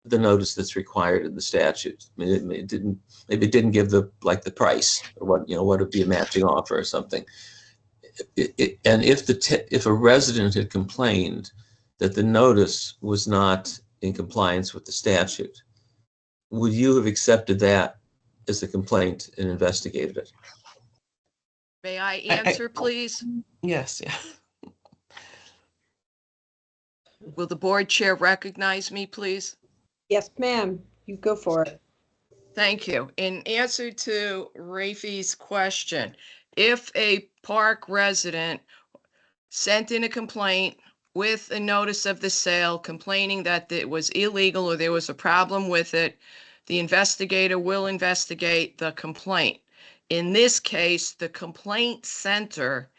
the notice that's required in the statute. I mean, it didn't give the price or what would be a matching offer or something. And if a resident had complained that the notice was not in compliance with the statute, would you have accepted that as a complaint and investigated it? May I answer, please? Yes, yeah. Will the board chair recognize me, please? Yes, ma'am. You go for it. Thank you. In answer to Rafi's question, if a park resident sent in a complaint with a notice of the sale complaining that it was illegal or there was a problem with it, the investigator will investigate the complaint. In this case, the complaint center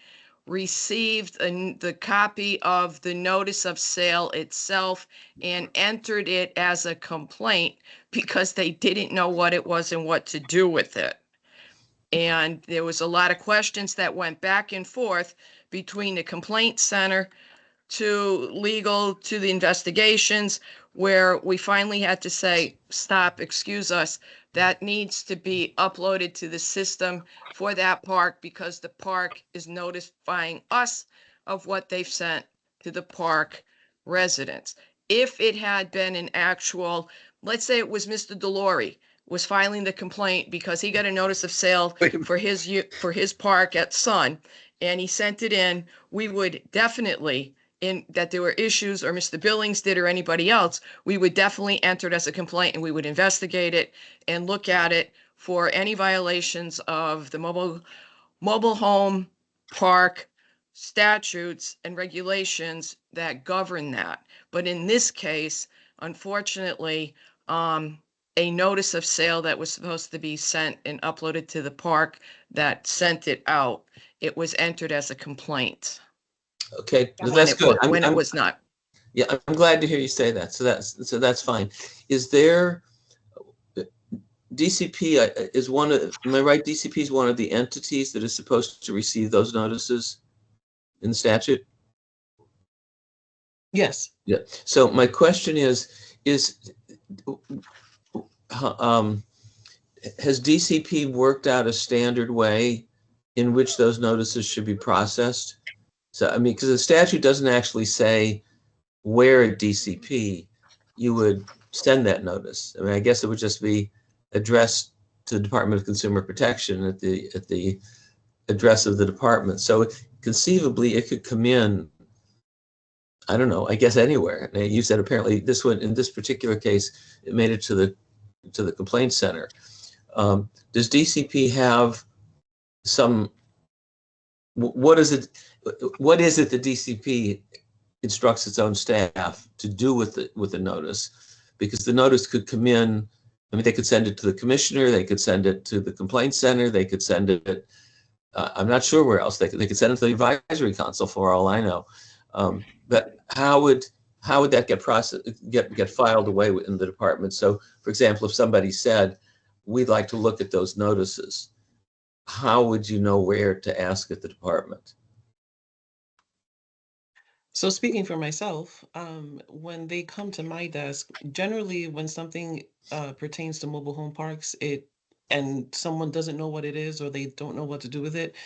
received the copy of the notice of sale itself and entered it as a complaint because they didn't know what it was and what to do with it. And there was a lot of questions that went back and forth between the complaint center to legal to the investigations, where we finally had to say, stop, excuse us, that needs to be uploaded to the system for that park because the park is notifying us of what they've sent to the park residents. If it had been an actual, let's say it was Mr. Delory was filing the complaint because he got a notice of sale for his park at Sun, and he sent it in, we would definitely, in that there were issues, or Mr. Billings did, or anybody else, we would definitely enter it as a complaint, and we would investigate it and look at it for any violations of the mobile home park statutes and regulations that govern that. But in this case, unfortunately, a notice of sale that was supposed to be sent and uploaded to the park that sent it out, it was entered as a complaint. Okay, when that's it good. wa- When it was not. Yeah, I'm glad to hear you say that. So that's fine. Is there DCP is one of, am I right? DCP is one of the entities that is supposed to receive those notices in the statute? Yes. Yeah. So my question is has DCP worked out a standard way in which those notices should be processed? So, I mean, because the statute doesn't actually say where at DCP you would send that notice. I mean, I guess it would just be addressed to the Department of Consumer Protection at the address of the department. So conceivably, it could come in, I don't know, I guess anywhere. And you said apparently this one, in this particular case, it made it to the complaint center. Does DCP have some, what is it that DCP instructs its own staff to do with the notice? Because the notice could come in, I mean, they could send it to the commissioner, they could send it to the complaint center, they could send it, I'm not sure where else, they could send it to the advisory council for all I know. But how would that get processed, get filed away in the department? So, for example, if somebody said, we'd like to look at those notices, how would you know where to ask at the department? So speaking for myself, when they come to my desk, generally when something pertains to mobile home parks, and someone doesn't know what it is or they don't know what to do with it,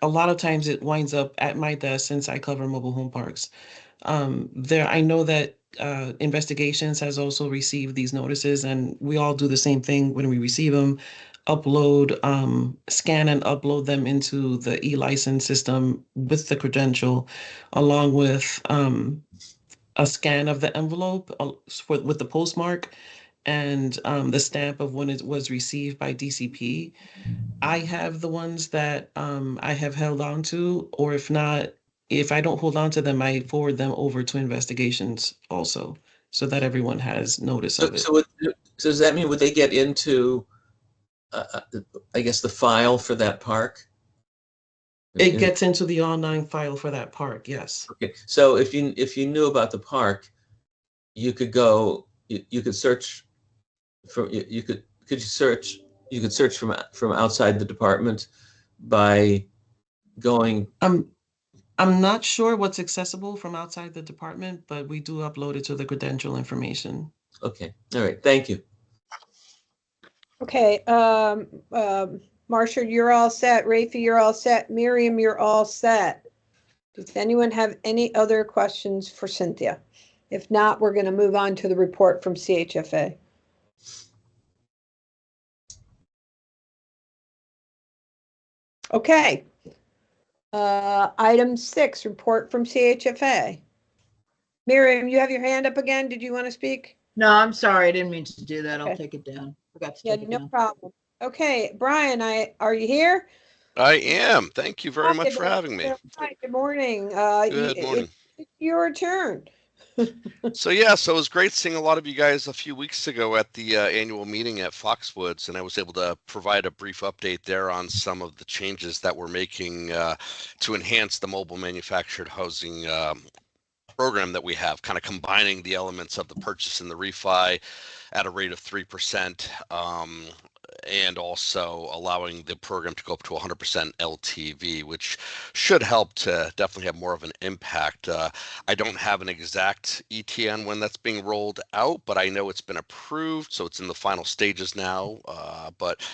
a lot of times it winds up at my desk since I cover mobile home parks. I know that Investigations has also received these notices, and we all do the same thing when we receive them. Scan and upload them into the e-license system with the credential, along with a scan of the envelope with the postmark and the stamp of when it was received by DCP. I have the ones that I have held on to, or if not, if I don't hold on to them, I forward them over to Investigations also, so that everyone has notice of it. So does that mean, would they get into, I guess, the file for that park? It gets into the online file for that park, yes. Okay, so if you knew about the park, you could go, you could search for, you could search from outside the department by going. I'm not sure what's accessible from outside the department, but we do upload it to the credential information. Okay, all right, thank you. Okay, Marcia, you're all set. Rafi, you're all set. Miriam, you're all set. Does anyone have any other questions for Cynthia? If not, we're going to move on to the report from CHFA. Okay. Item 6, report from CHFA. Miriam, you have your hand up again. Did you want to speak? No, I'm sorry. I didn't mean to do that. I'll Okay. take it down. Forgot to Yeah, take it no down. problem. Okay, Brian, are you here? I am. Thank you very much Hi, for having me. Hi, good morning. Good morning. It's your turn. So it was great seeing a lot of you guys a few weeks ago at the annual meeting at Foxwoods, and I was able to provide a brief update there on some of the changes that we're making to enhance the mobile manufactured housing program that we have, kind of combining the elements of the purchase and the refi at a rate of 3%, and also allowing the program to go up to 100% LTV, which should help to definitely have more of an impact. I don't have an exact ETN when that's being rolled out, but I know it's been approved, so it's in the final stages now. But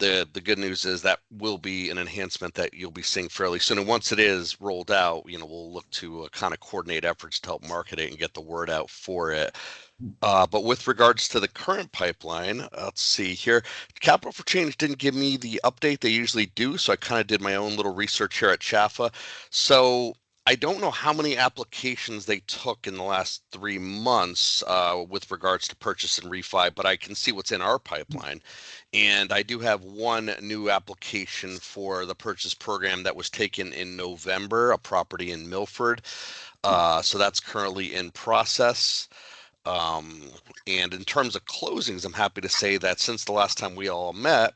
the good news is that will be an enhancement that you'll be seeing fairly soon. And once it is rolled out, we'll look to kind of coordinate efforts to help market it and get the word out for it. But with regards to the current pipeline, let's see here. Capital for Change didn't give me the update they usually do, so I kind of did my own little research here at Chaffa. So I don't know how many applications they took in the last 3 months with regards to purchase and refi, but I can see what's in our pipeline. And I do have one new application for the purchase program that was taken in November, a property in Milford. So that's currently in process. And in terms of closings, I'm happy to say that since the last time we all met,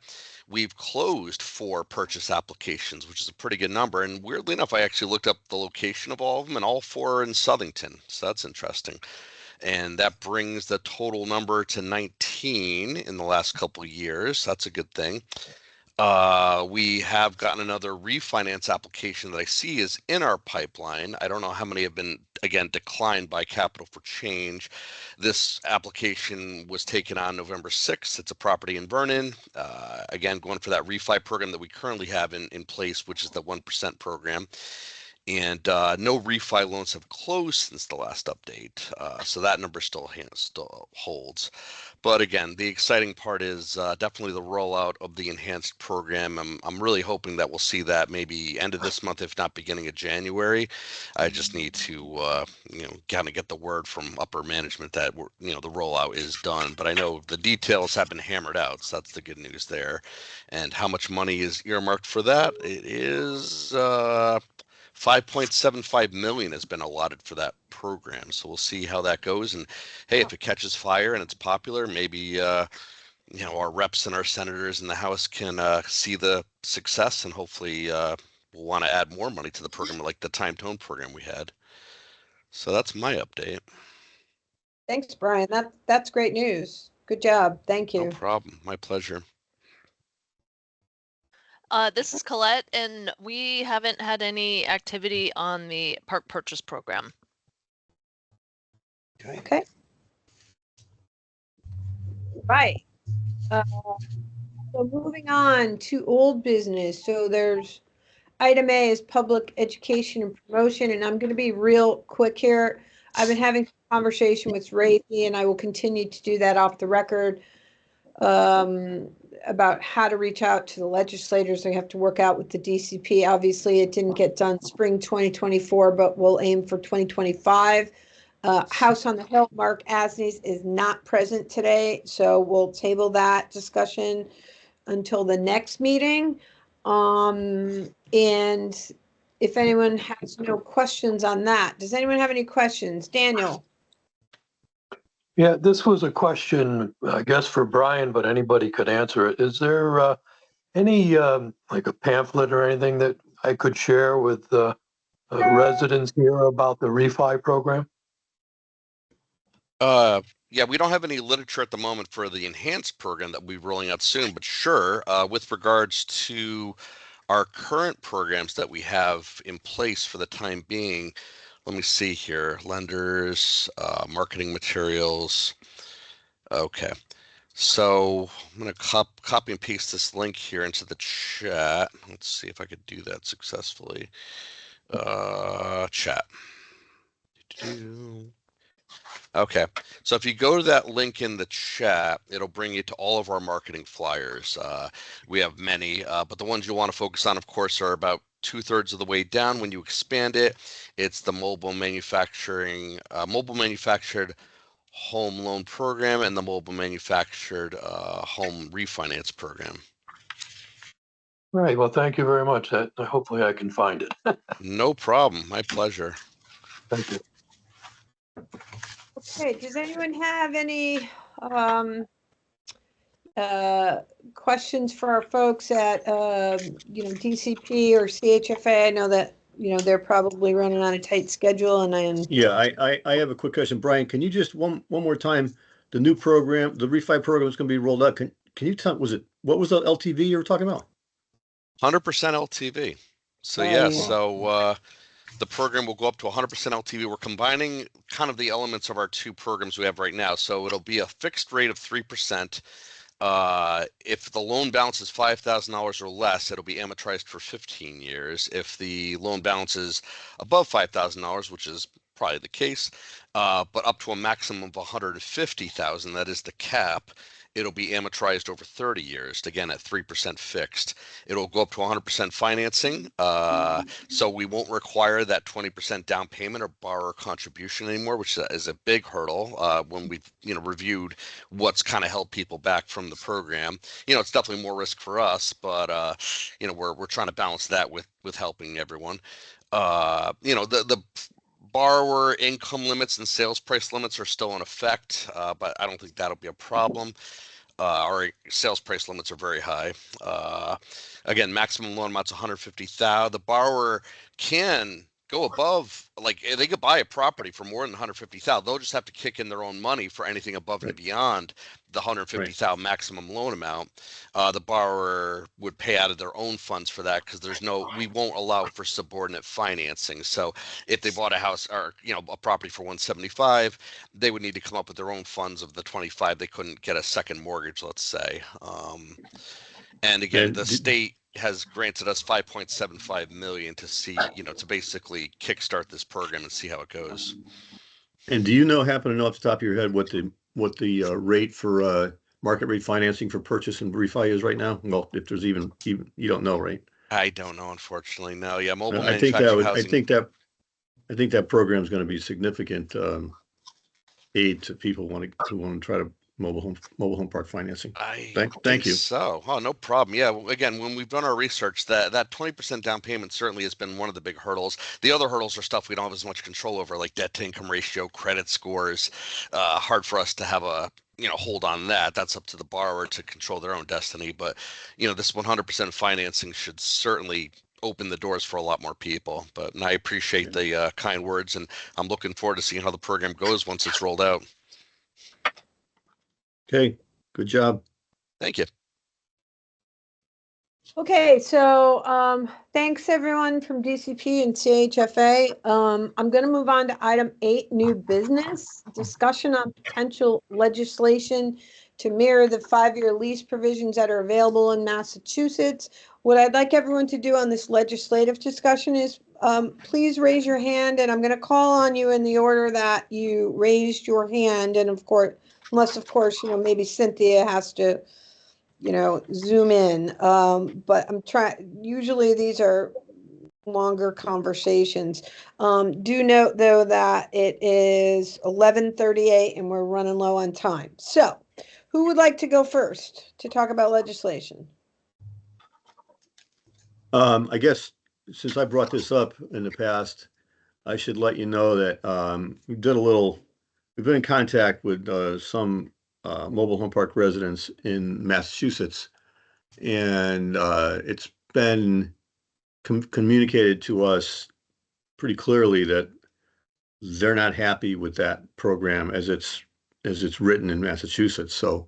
we've closed 4 purchase applications, which is a pretty good number. And weirdly enough, I actually looked up the location of all of them, and all 4 are in Southington. So that's interesting. And that brings the total number to 19 in the last couple of years. That's a good thing. We have gotten another refinance application that I see is in our pipeline. I don't know how many have been, again, declined by Capital for Change. This application was taken on November 6th. It's a property in Vernon. Again, going for that refi program that we currently have in place, which is the 1% program. And no refi loans have closed since the last update. So that number still holds. But again, the exciting part is definitely the rollout of the enhanced program. I'm really hoping that we'll see that maybe end of this month, if not beginning of January. I just need to, kind of get the word from upper management that the rollout is done. But I know the details have been hammered out, so that's the good news there. And how much money is earmarked for that? It is $5.75 million has been allotted for that program. So we'll see how that goes. And hey, if it catches fire and it's popular, maybe our reps and our senators in the House can see the success, and hopefully we'll want to add more money to the program, like the Time Tone program we had. So that's my update. Thanks, Brian. That's great news. Good job. Thank you. No problem. My pleasure. This is Colette, and we haven't had any activity on the park purchase program. Okay. Right. So moving on to old business. So there's item A is public education and promotion, and I'm going to be real quick here. I've been having a conversation with Rafi, and I will continue to do that off the record, about how to reach out to the legislators. I have to work out with the DCP. Obviously, it didn't get done spring 2024, but we'll aim for 2025. House on the Hill, Mark Asnes is not present today, so we'll table that discussion until the next meeting. And if anyone has no questions on that, does anyone have any questions? Daniel? Yeah, this was a question, I guess, for Brian, but anybody could answer it. Is there any, like a pamphlet or anything that I could share with residents here about the refi program? Yeah, we don't have any literature at the moment for the enhanced program that we'll be rolling out soon, but sure, with regards to our current programs that we have in place for the time being, let me see here. Lenders, marketing materials. Okay. So I'm going to copy and paste this link here into the chat. Let's see if I could do that successfully. Chat. Okay. So if you go to that link in the chat, it'll bring you to all of our marketing flyers. We have many, but the ones you want to focus on, of course, are about 2/3 of the way down. When you expand it, it's the mobile manufactured home loan program and the mobile manufactured home refinance program. Right. Well, thank you very much. Hopefully I can find it. No problem. My pleasure. Thank you. Okay, does anyone have any questions for our folks at DCP or CHFA? I know that they're probably running on a tight schedule, and Yeah, I have a quick question, Brian. Can you just one more time, the new program, the refi program is going to be rolled out. Can you tell? What was the LTV you were talking about? 100% LTV. So so the program will go up to 100% LTV. We're combining kind of the elements of our two programs we have right now. So it'll be a fixed rate of 3%. If the loan balance is $5,000 or less, it'll be amortized for 15 years. If the loan balance is above $5,000, which is probably the case, but up to a maximum of $150,000, that is the cap, it'll be amortized over 30 years, again at 3% fixed. It'll go up to 100% financing, so we won't require that 20% down payment or borrower contribution anymore, which is a big hurdle when we've reviewed what's kind of held people back from the program. It's definitely more risk for us, but we're trying to balance that with helping everyone. The borrower income limits and sales price limits are still in effect, but I don't think that'll be a problem. Our sales price limits are very high. Again, maximum loan amount's $150,000. The borrower can go above, like they could buy a property for more than $150,000. They'll just have to kick in their own money for anything above and beyond the $150,000 maximum loan amount. The borrower would pay out of their own funds for that because we won't allow for subordinate financing. So if they bought a house or a property for $175,000, they would need to come up with their own funds of the $25,000. They couldn't get a second mortgage, let's say. And again, the state has granted us $5.75 million to see, to basically kickstart this program and see how it goes. And do you happen to know off the top of your head what the rate for market rate financing for purchase and refi is right now? Well, if there's even you don't know, right? I don't know, unfortunately. No, yeah, mobile I think manufactured housing. I think that program is going to be significant aid to people who want to try to mobile home park financing. Thank you. So, no problem. Yeah, again, when we've done our research, that 20% down payment certainly has been one of the big hurdles. The other hurdles are stuff we don't have as much control over, like debt to income ratio, credit scores. Hard for us to have a hold on that. That's up to the borrower to control their own destiny. But this 100% financing should certainly open the doors for a lot more people. But I appreciate the kind words, and I'm looking forward to seeing how the program goes once it's rolled out. Okay, good job. Thank you. Okay, so thanks everyone from DCP and CHFA. I'm going to move on to item 8, new business, discussion on potential legislation to mirror the 5-year lease provisions that are available in Massachusetts. What I'd like everyone to do on this legislative discussion is please raise your hand, and I'm going to call on you in the order that you raised your hand. And of course, unless of course, maybe Cynthia has to, zoom in. But I'm trying, usually these are longer conversations. Do note though that it is 11:38 and we're running low on time. So who would like to go first to talk about legislation? I guess since I brought this up in the past, I should let you know that we've been in contact with some mobile home park residents in Massachusetts, and it's been communicated to us pretty clearly that they're not happy with that program as it's written in Massachusetts. So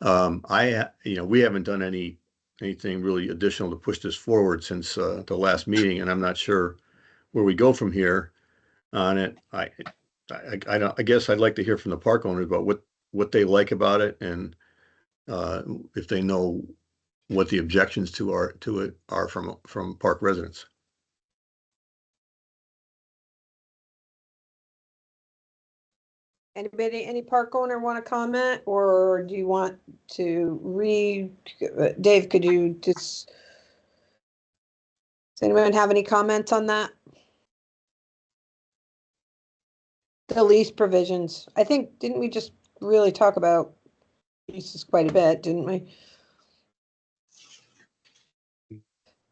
we haven't done anything really additional to push this forward since the last meeting, and I'm not sure where we go from here on it. I guess I'd like to hear from the park owners about what they like about it, and if they know what the objections to it are from park residents. Anybody, any park owner want to comment, or do you want to read? Dave, could you just, does anyone have any comments on that? The lease provisions. I think, didn't we just really talk about leases quite a bit, didn't we?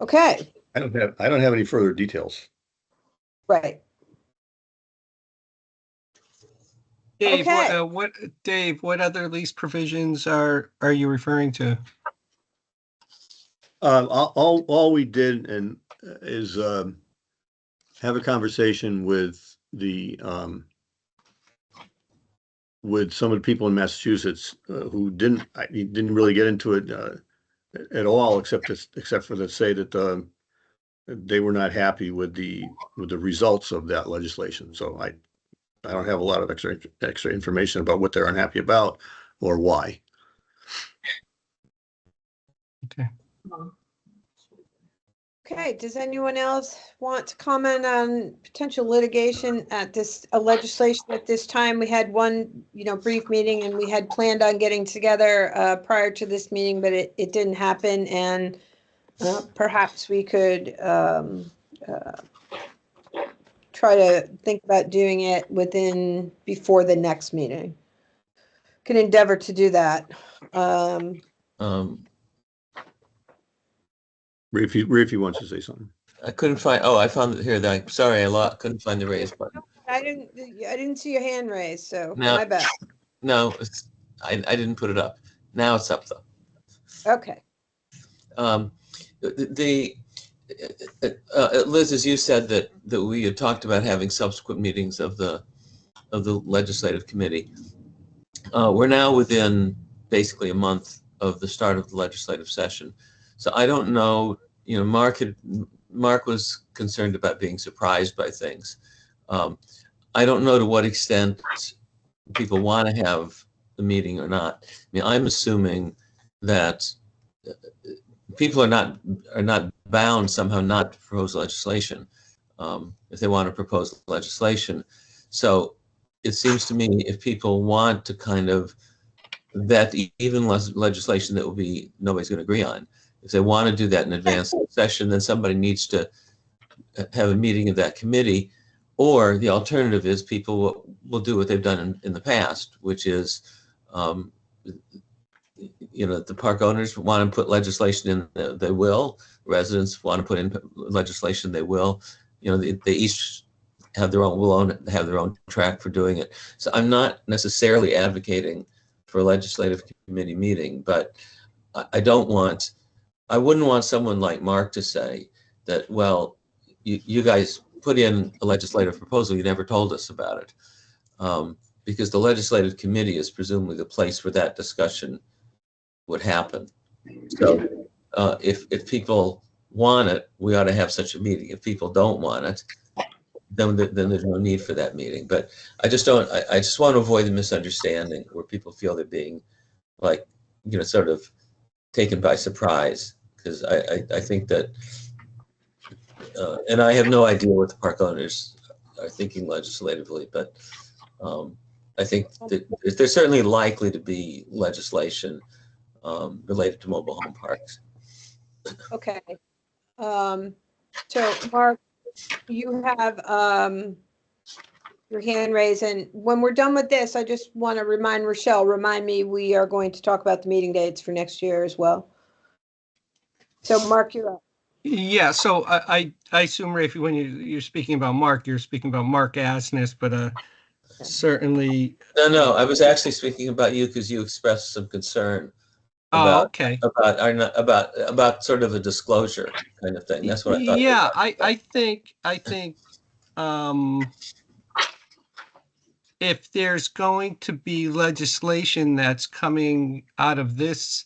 Okay. I don't have any further details. Right. Dave, Okay. Dave, what other lease provisions are you referring to? All we did is have a conversation with with some of the people in Massachusetts who didn't really get into it at all, except for to say that they were not happy with the results of that legislation. So I don't have a lot of extra information about what they're unhappy about or why. Okay. Okay, does anyone else want to comment on potential litigation at this, legislation at this time? We had one, brief meeting and we had planned on getting together prior to this meeting, but it didn't happen. And perhaps we could try to think about doing it before the next meeting. Can endeavor to do that. Rafi wants to say something. I couldn't find, I found it here. Sorry, couldn't find the raise button. I didn't see your hand raised, so No. my bad. No, I didn't put it up. Now it's up though. Okay. Liz, as you said that we had talked about having subsequent meetings of the legislative committee. We're now within basically a month of the start of the legislative session. So I don't know, Mark was concerned about being surprised by things. I don't know to what extent people want to have the meeting or not. I mean, I'm assuming that people are not bound somehow not to propose legislation if they want to propose legislation. So it seems to me if people want to kind of vet even legislation that nobody's going to agree on, if they want to do that in advance of the session, then somebody needs to have a meeting of that committee. Or the alternative is people will do what they've done in the past, which is, the park owners want to put legislation in, they will. Residents want to put in legislation, they will. They each have will have their own track for doing it. So I'm not necessarily advocating for a legislative committee meeting, but I wouldn't want someone like Mark to say that, well, you guys put in a legislative proposal, you never told us about it. Because the legislative committee is presumably the place where that discussion would happen. So if people want it, we ought to have such a meeting. If people don't want it, then there's no need for that meeting. But I just want to avoid the misunderstanding where people feel they're being sort of taken by surprise. Because I think that, and I have no idea what the park owners are thinking legislatively, but I think that there's certainly likely to be legislation related to mobile home parks. Okay. So Mark, you have your hand raised, and when we're done with this, I just want to remind me we are going to talk about the meeting dates for next year as well. So Mark, you're up. Yeah, so I assume, Rafi, when you're speaking about Mark, you're speaking about Mark Asness, but certainly. No, I was actually speaking about you because you expressed some concern about sort of a disclosure kind of thing. That's what I thought. Yeah, I think if there's going to be legislation that's coming out of this,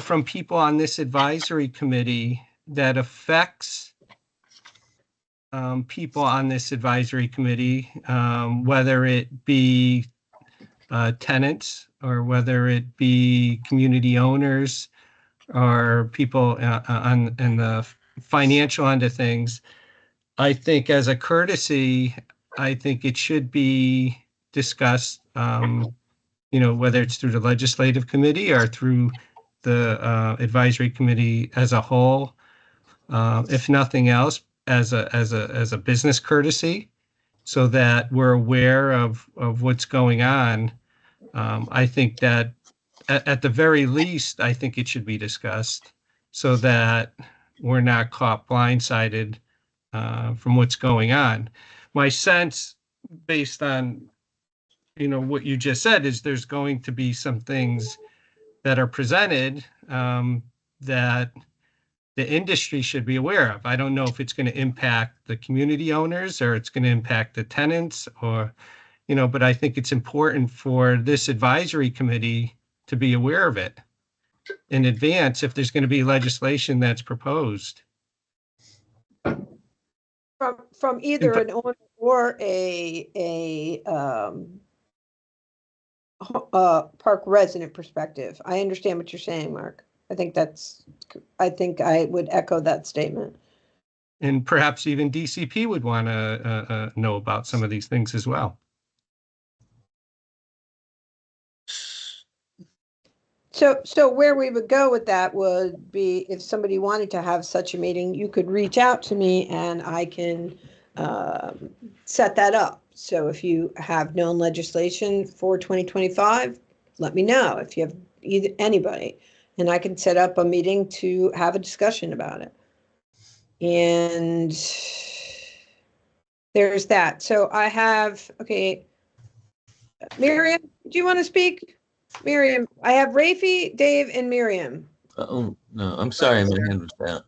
from people on this advisory committee that affects people on this advisory committee, whether it be tenants or whether it be community owners or people on the financial end of things, I think as a courtesy, I think it should be discussed, whether it's through the legislative committee or through the advisory committee as a whole, if nothing else, as a business courtesy, so that we're aware of what's going on. I think that at the very least, I think it should be discussed so that we're not caught blindsided from what's going on. My sense, based on what you just said, is there's going to be some things that are presented that the industry should be aware of. I don't know if it's going to impact the community owners or it's going to impact the tenants or, but I think it's important for this advisory committee to be aware of it in advance if there's going to be legislation that's proposed. From either an owner or a park resident perspective. I understand what you're saying, Mark. I think I would echo that statement. And perhaps even DCP would want to know about some of these things as well. So where we would go with that would be if somebody wanted to have such a meeting, you could reach out to me and I can set that up. So if you have known legislation for 2025, let me know if you have anybody, and I can set up a meeting to have a discussion about it. And there's that. So I have, okay, Miriam, do you want to speak? Miriam, I have Rafi, Dave, and Miriam. Oh, no, I'm sorry, my hand was down.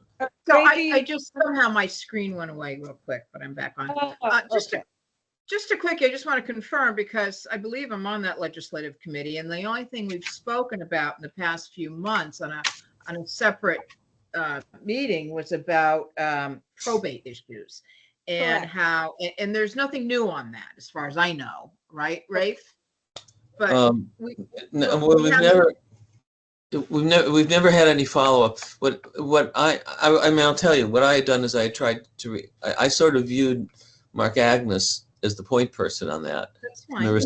So Rafi? I just, somehow my screen went away real quick, but I'm back on. Okay. Just a quickie, I just want to confirm, because I believe I'm on that legislative committee, and the only thing we've spoken about in the past few months on a separate meeting was about probate issues and Correct. how, and there's nothing new on that as far as I know, right, Rafe? But No, we we've haven't- we've never had any follow-up. What I mean, I'll tell you, what I had done is I tried to, I sort of viewed Mark Agnes as the point person on that. That's fine.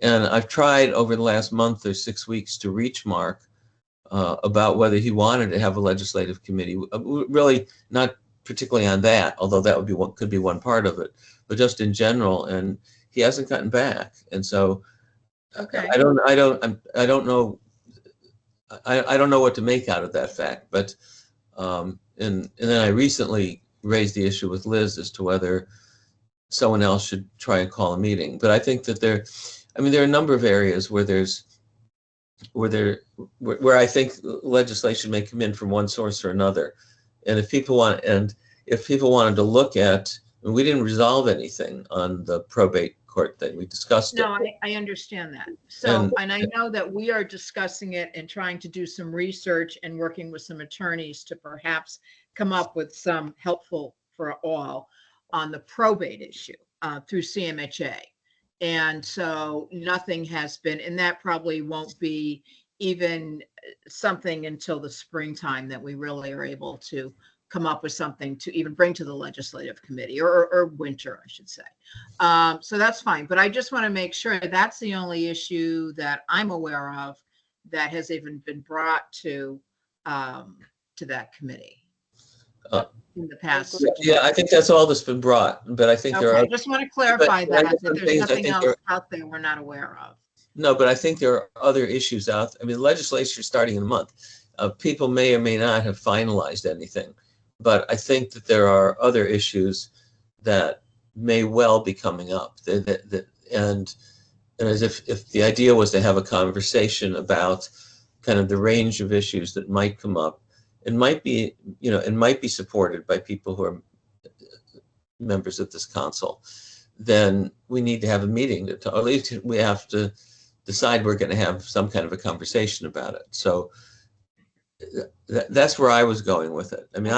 And I've tried over the last month or 6 weeks to reach Mark about whether he wanted to have a legislative committee. Really not particularly on that, although that would be could be one part of it, but just in general. And he hasn't gotten back. And so Okay. I don't know. I don't know what to make out of that fact, but and then I recently raised the issue with Liz as to whether someone else should try and call a meeting. But I think that there are a number of areas where I think legislation may come in from one source or another. And if people wanted to look at, and we didn't resolve anything on the probate court thing, we discussed it. No, I understand that. So, and I know that we are discussing it and trying to do some research and working with some attorneys to perhaps come up with some helpful for all on the probate issue through CMHA. And so nothing has been, and that probably won't be even something until the springtime that we really are able to come up with something to even bring to the legislative committee, or winter, I should say. So that's fine, but I just want to make sure that's the only issue that I'm aware of that has even been brought to that committee in the past. Yeah, I think that's all that's been brought, but I think there Okay, are. I just want to clarify but that some there's things I nothing think else out there we're not aware of. No, but I think there are other issues out. I mean, legislature starting in a month. People may or may not have finalized anything, but I think that there are other issues that may well be coming up. And as if the idea was to have a conversation about kind of the range of issues that might come up, and might be supported by people who are members of this council, then we need to have a meeting to, or at least we have to decide we're going to have some kind of a conversation about it. So that's where I was going with it. I mean,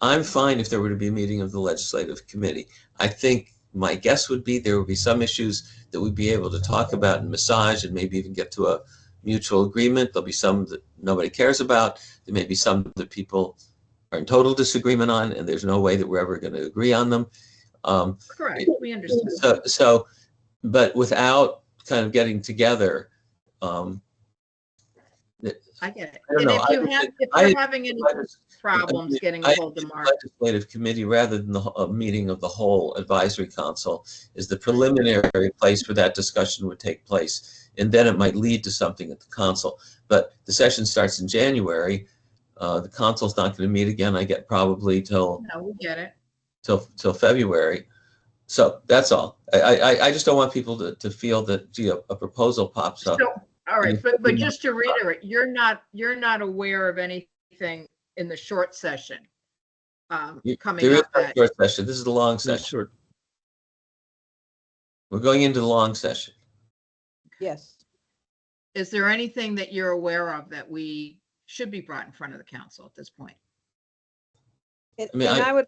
I'm fine if there were to be a meeting of the legislative committee. I think my guess would be there would be some issues that we'd be able to talk about and massage and maybe even get to a mutual agreement. There'll be some that nobody cares about. There may be some that people are in total disagreement on, and there's no way that we're ever going to agree on them. Correct, we understand. So, but without kind of getting together, I get it. I don't And know. if you're having any problems getting a hold of Mark. Legislative committee, rather than a meeting of the whole advisory council, is the preliminary place where that discussion would take place, and then it might lead to something at the council. But the session starts in January. The council's not going to meet again, I get, probably till No, we get it. till February. So that's all. I just don't want people to feel that, gee, a proposal pops up. So, all right, but just to reiterate, you're not aware of anything in the short session coming There is up. no That, short session. This is the long session. We're going into the long session. Yes. is there anything that you're aware of that we should be brought in front of the council at this point? And I mean,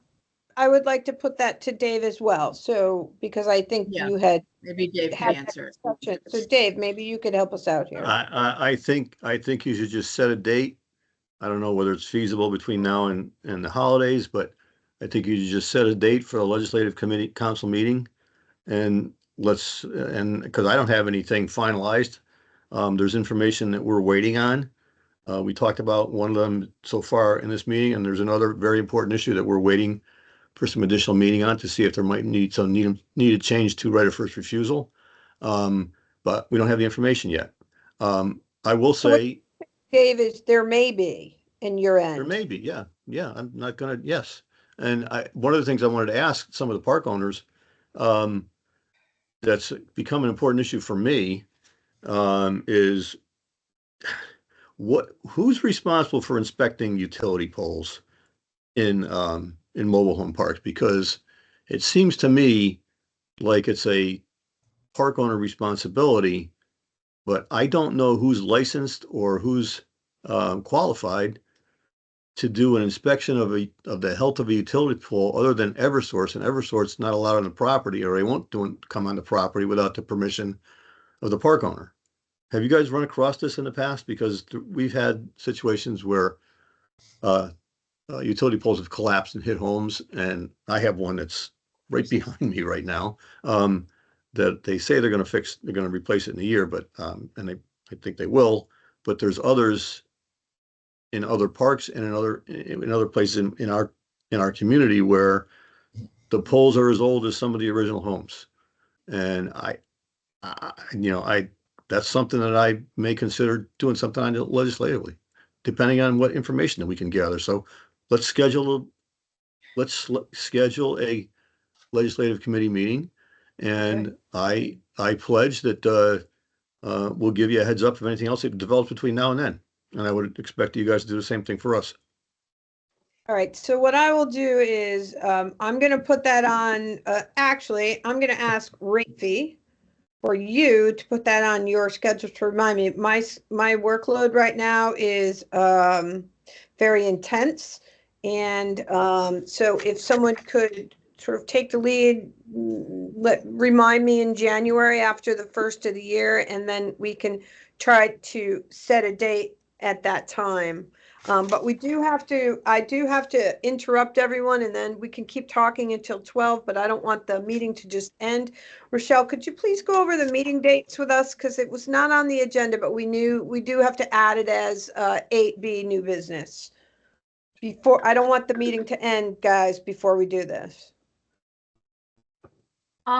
I would like to put that to Dave as well. So, because I think Yeah. you had Maybe Dave had can that answer it. discussion. So Dave, maybe you could help us out here. I think you should just set a date I don't know whether it's feasible between now and the holidays, but I think you just set a date for a legislative committee council meeting. And because I don't have anything finalized, there's information that we're waiting on. We talked about one of them so far in this meeting, and there's another very important issue that we're waiting for some additional meeting on to see if there might need some needed change to right of first refusal. But we don't have the information yet. I will say, David, there may be in your end. there may be, yeah. I'm not gonna, yes. And one of the things I wanted to ask some of the park owners, that's become an important issue for me, is who's responsible for inspecting utility poles in mobile home parks? Because it seems to me like it's a park owner responsibility, but I don't know who's licensed or who's qualified to do an inspection of the health of a utility pole other than Eversource, and Eversource not allowed on the property, or they won't come on the property without the permission of the park owner. Have you guys run across this in the past? Because we've had situations where utility poles have collapsed and hit homes, and I have one that's right behind me right now, that they say they're going to replace it in a year, but I think they will. But there's others in other parks and in other places in our community where the poles are as old as some of the original homes, and that's something that I may consider doing something on it legislatively, depending on what information that we can gather. So let's schedule a legislative committee meeting, and I pledge that we'll give you a heads up if anything else that develops between now and then. And I would expect you guys to do the same thing for us. All right, so what I will do is I'm going to put that on, actually, I'm going to ask Rafi for you to put that on your schedule to remind me. My workload right now is very intense. And so if someone could sort of take the lead, remind me in January after the first of the year, and then we can try to set a date at that time. But I do have to interrupt everyone, and then we can keep talking until 12, but I don't want the meeting to just end. Rochelle, could you please go over the meeting dates with us? Because it was not on the agenda, but we do have to add it as 8B new business. I don't want the meeting to end, guys, before we do this.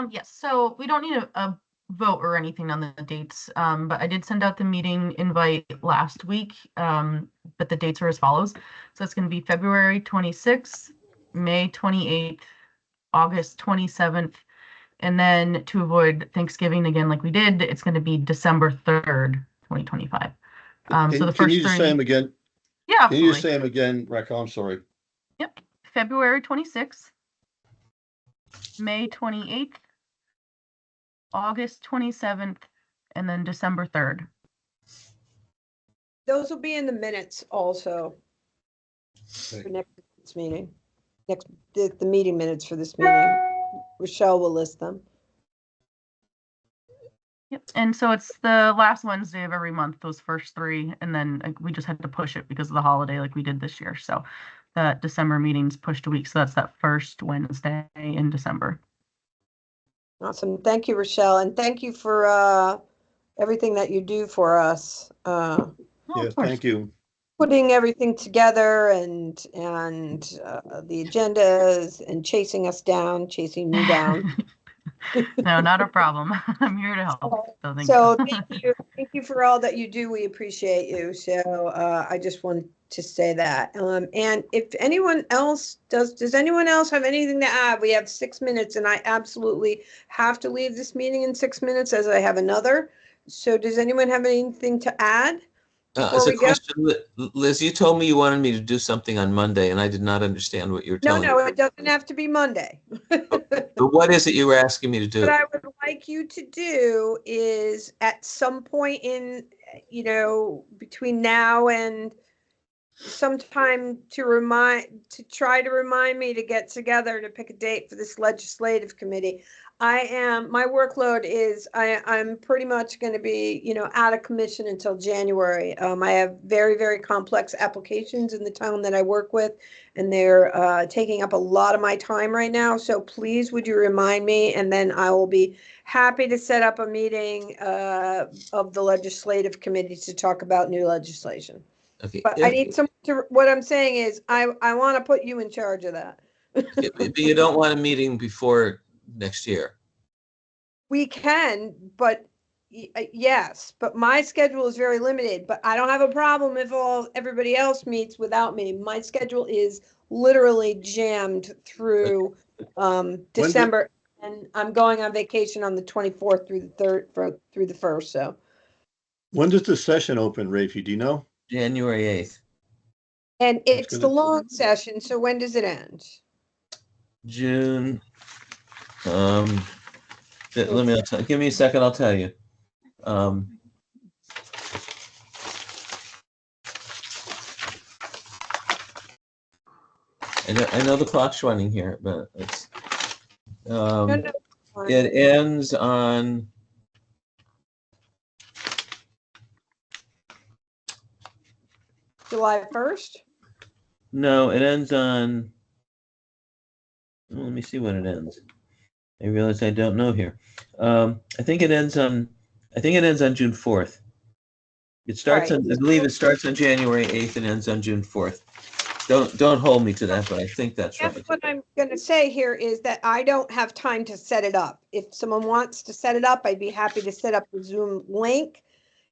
Yes, so we don't need a vote or anything on the dates, but I did send out the meeting invite last week, but the dates are as follows. So it's going to be February 26th, May 28th, August 27th, and then to avoid Thanksgiving again like we did, it's going to be December 3rd, 2025. So the first Can you just say them again? Yeah, absolutely. Can you just say them again, Raquel? I'm sorry. Yep, February 26th, May 28th, August 27th, and then December 3rd. Those will be in the minutes also for next meeting. The meeting minutes for this meeting. Rochelle will list them. Yep, and so it's the last Wednesday of every month, those first three, and then we just had to push it because of the holiday like we did this year. So the December meeting's pushed a week, so that's that first Wednesday in December. Awesome. Thank you, Rochelle. And thank you for everything that you do for us. Yes, thank you. Putting everything together and the agendas and chasing us down, chasing me down. No, not a problem. I'm here to help. So thank you. Thank you for all that you do. We appreciate you. So I just wanted to say that. And if anyone else does anyone else have anything to add? We have 6 minutes and I absolutely have to leave this meeting in 6 minutes as I have another. So does anyone have anything to add? As a question, Liz, you told me you wanted me to do something on Monday, and I did not understand what you were telling me. No, it doesn't have to be Monday. But what is it you were asking me to do? What I would like you to do is at some point in, between now and sometime to try to remind me to get together to pick a date for this legislative committee. my workload is, I'm pretty much going to be, out of commission until January. I have very, very complex applications in the town that I work with, and they're taking up a lot of my time right now. So please, would you remind me? And then I will be happy to set up a meeting of the legislative committee to talk about new legislation. Okay. But I need some, what I'm saying is, I want to put you in charge of that. But you don't want a meeting before next year. We can, but yes, but my schedule is very limited, but I don't have a problem if everybody else meets without me. My schedule is literally jammed through December, and I'm going on vacation on the 24th through the 3rd through the 1st, so. When does the session open, Rafi? Do you know? January 8th. And it's the long session, so when does it end? June. Give me a second, I'll tell you. I know the clock's running here, but it's it ends on July 1st? No, it ends on let me see when it ends. I realize I don't know here. I think it ends on June 4th. It starts Right. on, I believe it starts on January 8th and ends on June 4th. Don't hold me to that, but I think that's right. What I'm going to say here is that I don't have time to set it up. If someone wants to set it up, I'd be happy to set up the Zoom link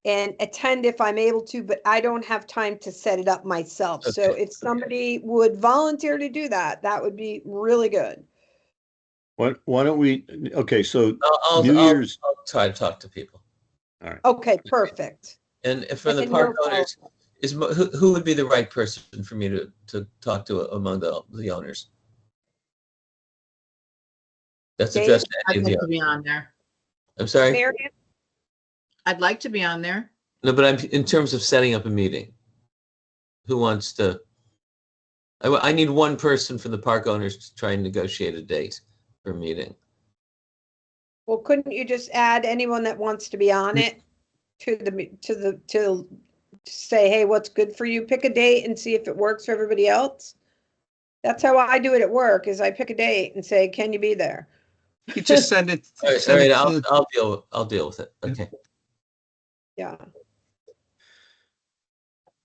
and attend if I'm able to, but I don't have time to set it up myself. So Okay. if somebody would volunteer to do that, that would be really good. Why don't we, okay, so I'll try to talk to people. All right. Okay, perfect. And for the And park no owners, who would be the right person for me to talk to among the owners? That's Dave? addressed to I'd any of like the to be on there. I'm sorry? Marion? I'd like to be on there. No, but I'm in terms of setting up a meeting. Who wants to? I need one person from the park owners to try and negotiate a date for a meeting. Well, couldn't you just add anyone that wants to be on it to say, hey, what's good for you? Pick a date and see if it works for everybody else. That's how I do it at work, is I pick a date and say, can you be there? You could just send it. All right, I'll deal with it. Okay. Yeah.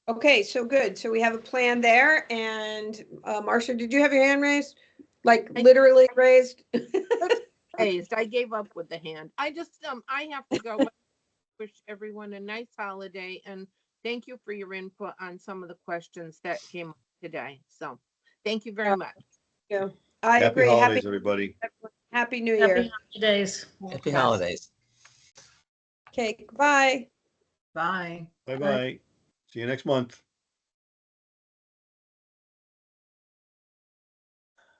Okay, so good. So we have a plan there. And Marcia, did you have your hand raised? Like literally raised? Raised. I gave up with the hand. I just, I have to go. Wish everyone a nice holiday and thank you for your input on some of the questions that came up today. So thank you very much. Yeah, I Happy agree. holidays, everybody. Happy New Year. Happy holidays. Happy holidays. Okay, goodbye. Bye. Bye-bye. See you next month.